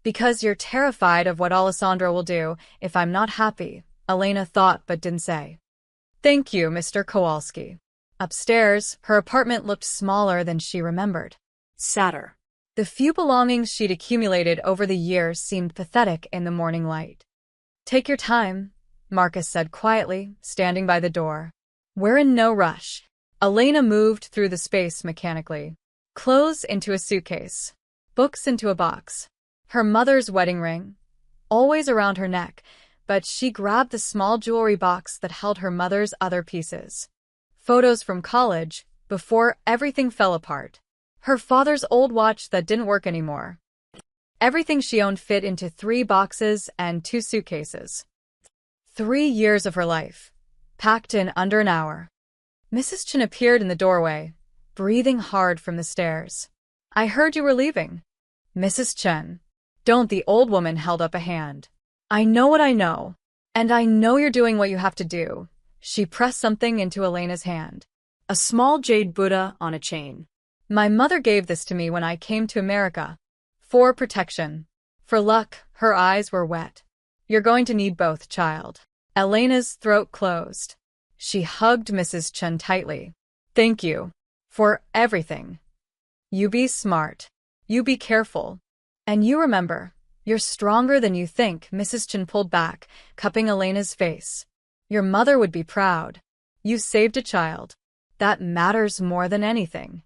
A: Because you're terrified of what Alessandro will do if I'm not happy, Elena thought but didn't say. Thank you, Mr. Kowalski. Upstairs, her apartment looked smaller than she remembered. Sadder. The few belongings she'd accumulated over the years seemed pathetic in the morning light. Take your time, Marcus said quietly, standing by the door. We're in no rush. Elena moved through the space mechanically. Clothes into a suitcase. Books into a box. Her mother's wedding ring, always around her neck, but she grabbed the small jewelry box that held her mother's other pieces. Photos from college, before everything fell apart. Her father's old watch that didn't work anymore. Everything she owned fit into 3 boxes and 2 suitcases. 3 years of her life, packed in under an hour. Mrs. Chen appeared in the doorway, breathing hard from the stairs. I heard you were leaving. Mrs. Chen. Don't. The old woman held up a hand. I know what I know. And I know you're doing what you have to do. She pressed something into Elena's hand. A small jade Buddha on a chain. My mother gave this to me when I came to America. For protection. For luck. Her eyes were wet. You're going to need both, child. Elena's throat closed. She hugged Mrs. Chen tightly. Thank you. For everything. You be smart. You be careful. And you remember, you're stronger than you think. Mrs. Chen pulled back, cupping Elena's face. Your mother would be proud. You saved a child. That matters more than anything.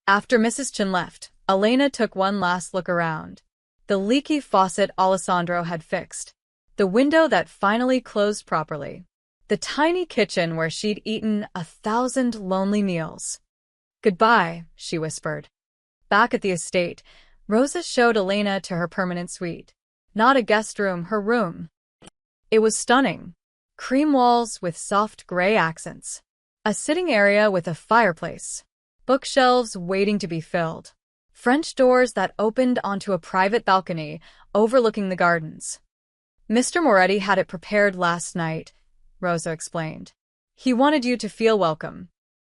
A: After Mrs. Chen left, Elena took one last look around. The leaky faucet Alessandro had fixed. The window that finally closed properly. The tiny kitchen where she'd eaten 1,000 lonely meals. Goodbye, she whispered. Back at the estate, Rosa showed Elena to her permanent suite. Not a guest room, her room. It was stunning. Cream walls with soft gray accents. A sitting area with a fireplace. Bookshelves waiting to be filled. French doors that opened onto a private balcony overlooking the gardens. Mr. Moretti had it prepared last night, Rosa explained. He wanted you to feel welcome.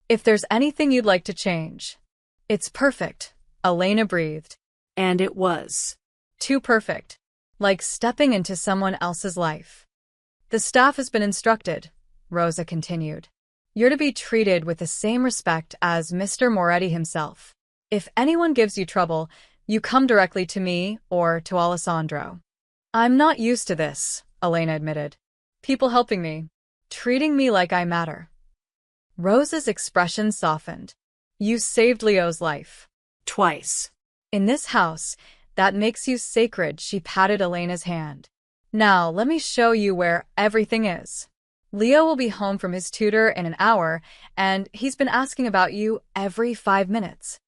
A: If there's anything you'd like to change. It's perfect, Elena breathed.
B: And it was.
A: Too perfect. Like stepping into someone else's life. The staff has been instructed, Rosa continued. You're to be treated with the same respect as Mr. Moretti himself. If anyone gives you trouble, you come directly to me or to Alessandro. I'm not used to this, Elena admitted. People helping me, treating me like I matter. Rosa's expression softened. You saved Leo's life.
B: Twice.
A: In this house, that makes you sacred, she patted Elena's hand. Now, let me show you where everything is. Leo will be home from his tutor in an hour, and he's been asking about you every 5 minutes.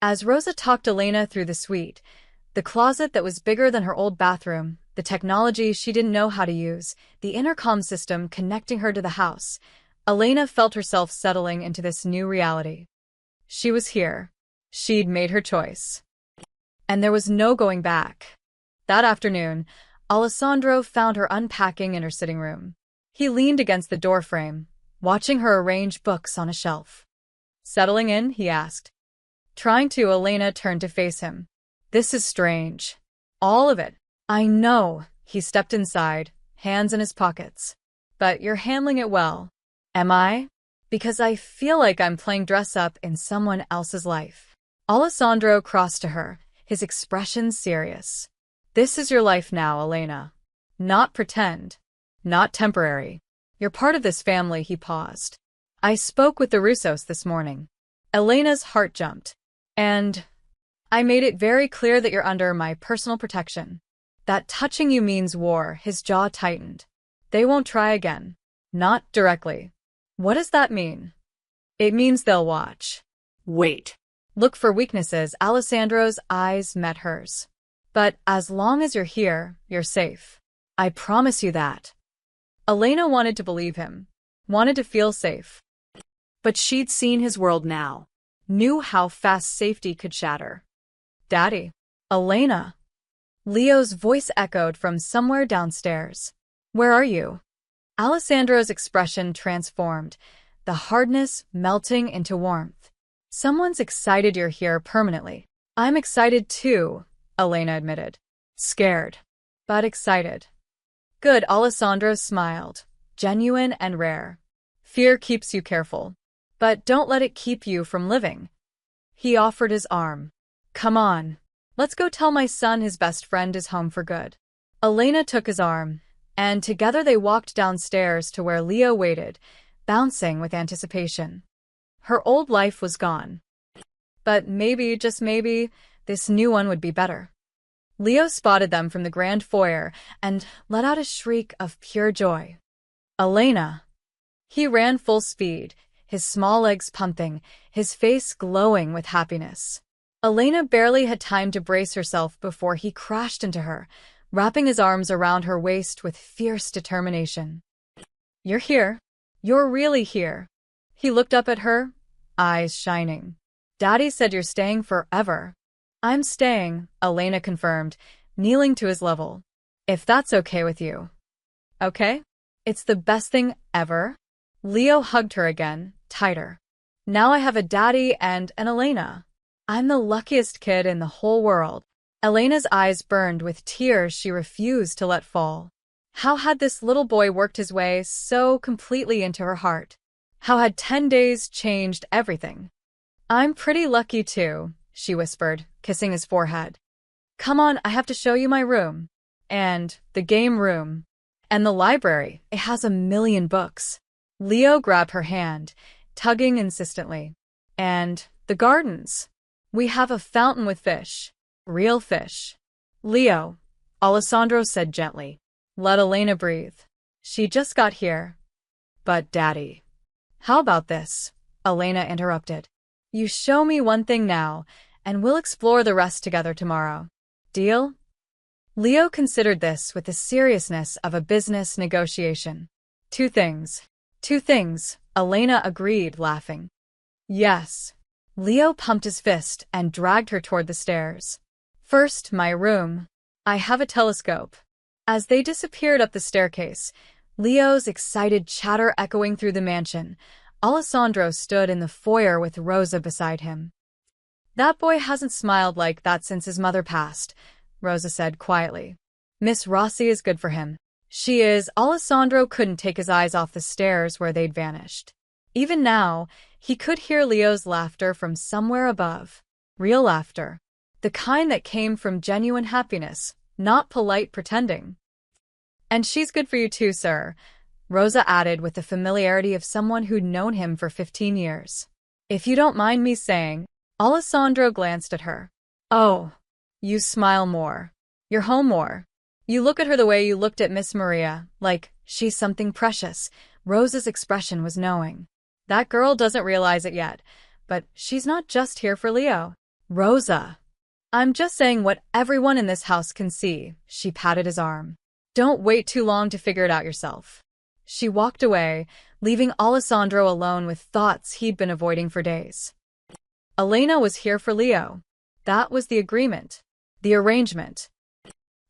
A: As Rosa talked Elena through the suite, the closet that was bigger than her old bathroom, the technology she didn't know how to use, the intercom system connecting her to the house, Elena felt herself settling into this new reality. She was here. She'd made her choice. And there was no going back. That afternoon, Alessandro found her unpacking in her sitting room. He leaned against the doorframe, watching her arrange books on a shelf. Settling in? He asked. Trying to, Elena turned to face him. This is strange. All of it. I know. He stepped inside, hands in his pockets. But you're handling it well. Am I? Because I feel like I'm playing dress-up in someone else's life. Alessandro crossed to her, his expression serious. This is your life now, Elena. Not pretend. Not temporary. You're part of this family, he paused. I spoke with the Russos this morning. Elena's heart jumped. And I made it very clear that you're under my personal protection. That touching you means war, his jaw tightened. They won't try again. Not directly. What does that mean? It means they'll watch.
B: Wait.
A: Look for weaknesses. Alessandro's eyes met hers. But as long as you're here, you're safe. I promise you that. Elena wanted to believe him. Wanted to feel safe.
B: But she'd seen his world now.
A: Knew how fast safety could shatter. Daddy. Elena. Leo's voice echoed from somewhere downstairs. Where are you? Alessandro's expression transformed, the hardness melting into warmth. Someone's excited you're here permanently. I'm excited too, Elena admitted. Scared, but excited. Good, Alessandro smiled, genuine and rare. Fear keeps you careful, but don't let it keep you from living. He offered his arm. Come on, let's go tell my son his best friend is home for good. Elena took his arm, and together they walked downstairs to where Leo waited, bouncing with anticipation. Her old life was gone. But maybe, just maybe, this new one would be better. Leo spotted them from the grand foyer and let out a shriek of pure joy. Elena! He ran full speed, his small legs pumping, his face glowing with happiness. Elena barely had time to brace herself before he crashed into her, wrapping his arms around her waist with fierce determination. You're here. You're really here. He looked up at her, eyes shining. Daddy said you're staying forever. I'm staying, Elena confirmed, kneeling to his level. If that's okay with you. Okay? It's the best thing ever. Leo hugged her again, tighter. Now I have a daddy and an Elena. I'm the luckiest kid in the whole world. Elena's eyes burned with tears she refused to let fall. How had this little boy worked his way so completely into her heart? How had 10 days changed everything? I'm pretty lucky too, she whispered, kissing his forehead. Come on, I have to show you my room. And the game room. And the library, it has 1,000,000 books. Leo grabbed her hand, tugging insistently. And the gardens. We have a fountain with fish. Real fish. Leo, Alessandro said gently. Let Elena breathe. She just got here. But Daddy. How about this? Elena interrupted. You show me one thing now, and we'll explore the rest together tomorrow. Deal? Leo considered this with the seriousness of a business negotiation. Two things, Elena agreed, laughing. Yes. Leo pumped his fist and dragged her toward the stairs. First, my room. I have a telescope. As they disappeared up the staircase, Leo's excited chatter echoing through the mansion, Alessandro stood in the foyer with Rosa beside him. That boy hasn't smiled like that since his mother passed, Rosa said quietly. Miss Rossi is good for him. She is. Alessandro couldn't take his eyes off the stairs where they'd vanished. Even now, he could hear Leo's laughter from somewhere above. Real laughter. The kind that came from genuine happiness, not polite pretending. And she's good for you too, sir, Rosa added with the familiarity of someone who'd known him for 15 years. If you don't mind me saying, Alessandro glanced at her. Oh, you smile more. You're home more. You look at her the way you looked at Miss Maria, like she's something precious. Rosa's expression was knowing. That girl doesn't realize it yet, but she's not just here for Leo. Rosa. I'm just saying what everyone in this house can see, she patted his arm. Don't wait too long to figure it out yourself. She walked away, leaving Alessandro alone with thoughts he'd been avoiding for days. Elena was here for Leo. That was the agreement. The arrangement.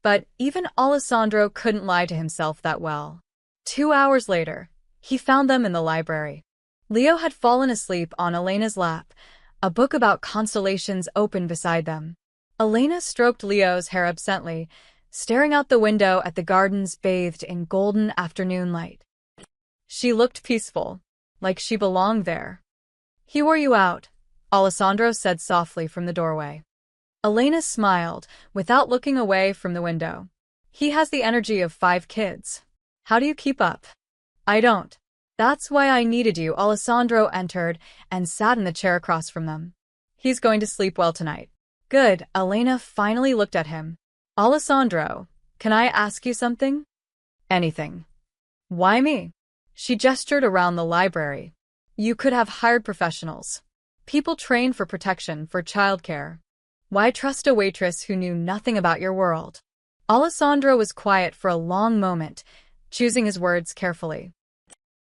A: But even Alessandro couldn't lie to himself that well. 2 hours later, he found them in the library. Leo had fallen asleep on Elena's lap, a book about constellations open beside them. Elena stroked Leo's hair absently, staring out the window at the gardens bathed in golden afternoon light. She looked peaceful, like she belonged there. He wore you out, Alessandro said softly from the doorway. Elena smiled, without looking away from the window. He has the energy of 5 kids. How do you keep up? I don't. That's why I needed you. Alessandro entered and sat in the chair across from them. He's going to sleep well tonight. Good. Elena finally looked at him. Alessandro, can I ask you something? Anything. Why me? She gestured around the library. You could have hired professionals. People trained for protection, for childcare. Why trust a waitress who knew nothing about your world? Alessandro was quiet for a long moment, choosing his words carefully.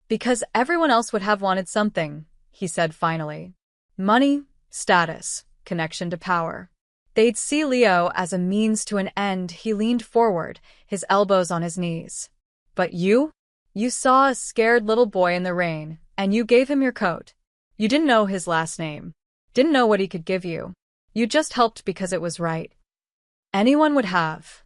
A: Because everyone else would have wanted something, he said finally. Money, status, connection to power. They'd see Leo as a means to an end. He leaned forward, his elbows on his knees. But you? You saw a scared little boy in the rain, and you gave him your coat. You didn't know his last name. Didn't know what he could give you. You just helped because it was right. Anyone would have.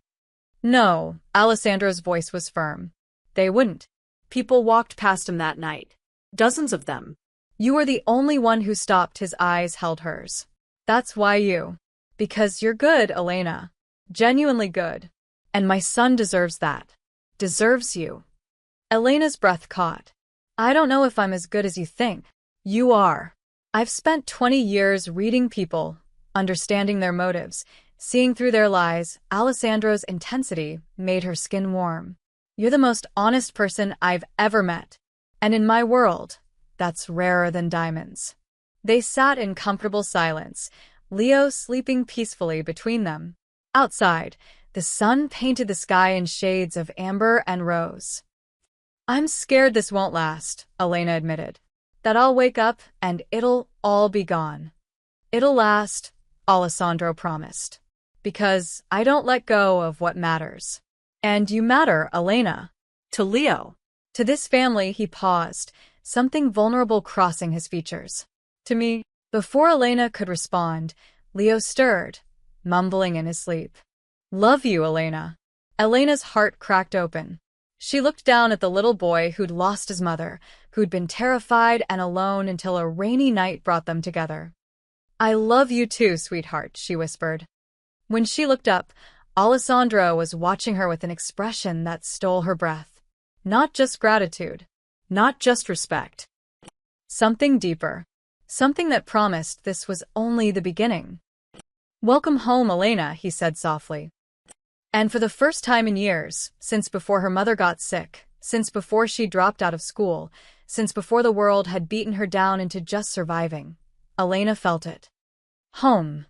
A: No, Alessandro's voice was firm. They wouldn't.
B: People walked past him that night. Dozens of them.
A: You were the only one who stopped. His eyes held hers. That's why you. Because you're good, Elena. Genuinely good. And my son deserves that. Deserves you. Elena's breath caught. I don't know if I'm as good as you think. You are. I've spent 20 years reading people, understanding their motives, seeing through their lies. Alessandro's intensity made her skin warm. You're the most honest person I've ever met. And in my world, that's rarer than diamonds. They sat in comfortable silence, Leo sleeping peacefully between them. Outside, the sun painted the sky in shades of amber and rose. I'm scared this won't last, Elena admitted. That I'll wake up and it'll all be gone. It'll last, Alessandro promised. Because I don't let go of what matters. And you matter, Elena.
B: To Leo.
A: To this family. He paused, something vulnerable crossing his features. To me. Before Elena could respond, Leo stirred, mumbling in his sleep. Love you, Elena. Elena's heart cracked open. She looked down at the little boy who'd lost his mother, who'd been terrified and alone until a rainy night brought them together. I love you too, sweetheart, she whispered. When she looked up, Alessandro was watching her with an expression that stole her breath. Not just gratitude. Not just respect. Something deeper. Something that promised this was only the beginning. Welcome home, Elena, he said softly. And for the first time in years, since before her mother got sick, since before she dropped out of school, since before the world had beaten her down into just surviving, Elena felt it. Home.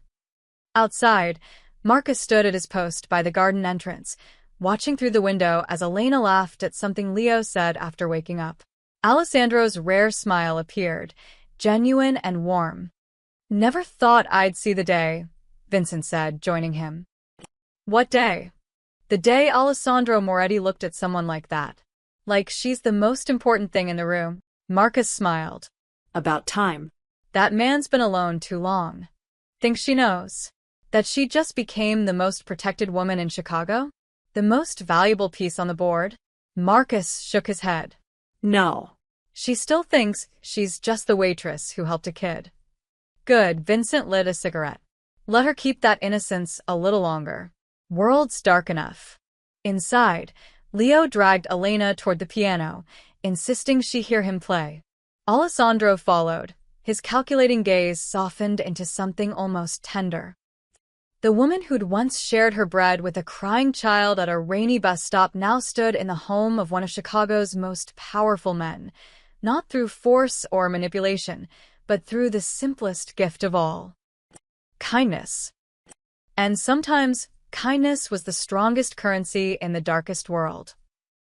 A: Outside, Marcus stood at his post by the garden entrance, watching through the window as Elena laughed at something Leo said after waking up. Alessandro's rare smile appeared, genuine and warm. Never thought I'd see the day, Vincent said, joining him. What day? The day Alessandro Moretti looked at someone like that. Like she's the most important thing in the room. Marcus smiled.
B: About time.
A: That man's been alone too long. Thinks she knows that she just became the most protected woman in Chicago? The most valuable piece on the board? Marcus shook his head.
B: No.
A: She still thinks she's just the waitress who helped a kid. Good, Vincent lit a cigarette. Let her keep that innocence a little longer. World's dark enough. Inside, Leo dragged Elena toward the piano, insisting she hear him play. Alessandro followed, his calculating gaze softened into something almost tender. The woman who'd once shared her bread with a crying child at a rainy bus stop now stood in the home of one of Chicago's most powerful men, not through force or manipulation, but through the simplest gift of all: kindness. And sometimes, kindness was the strongest currency in the darkest world.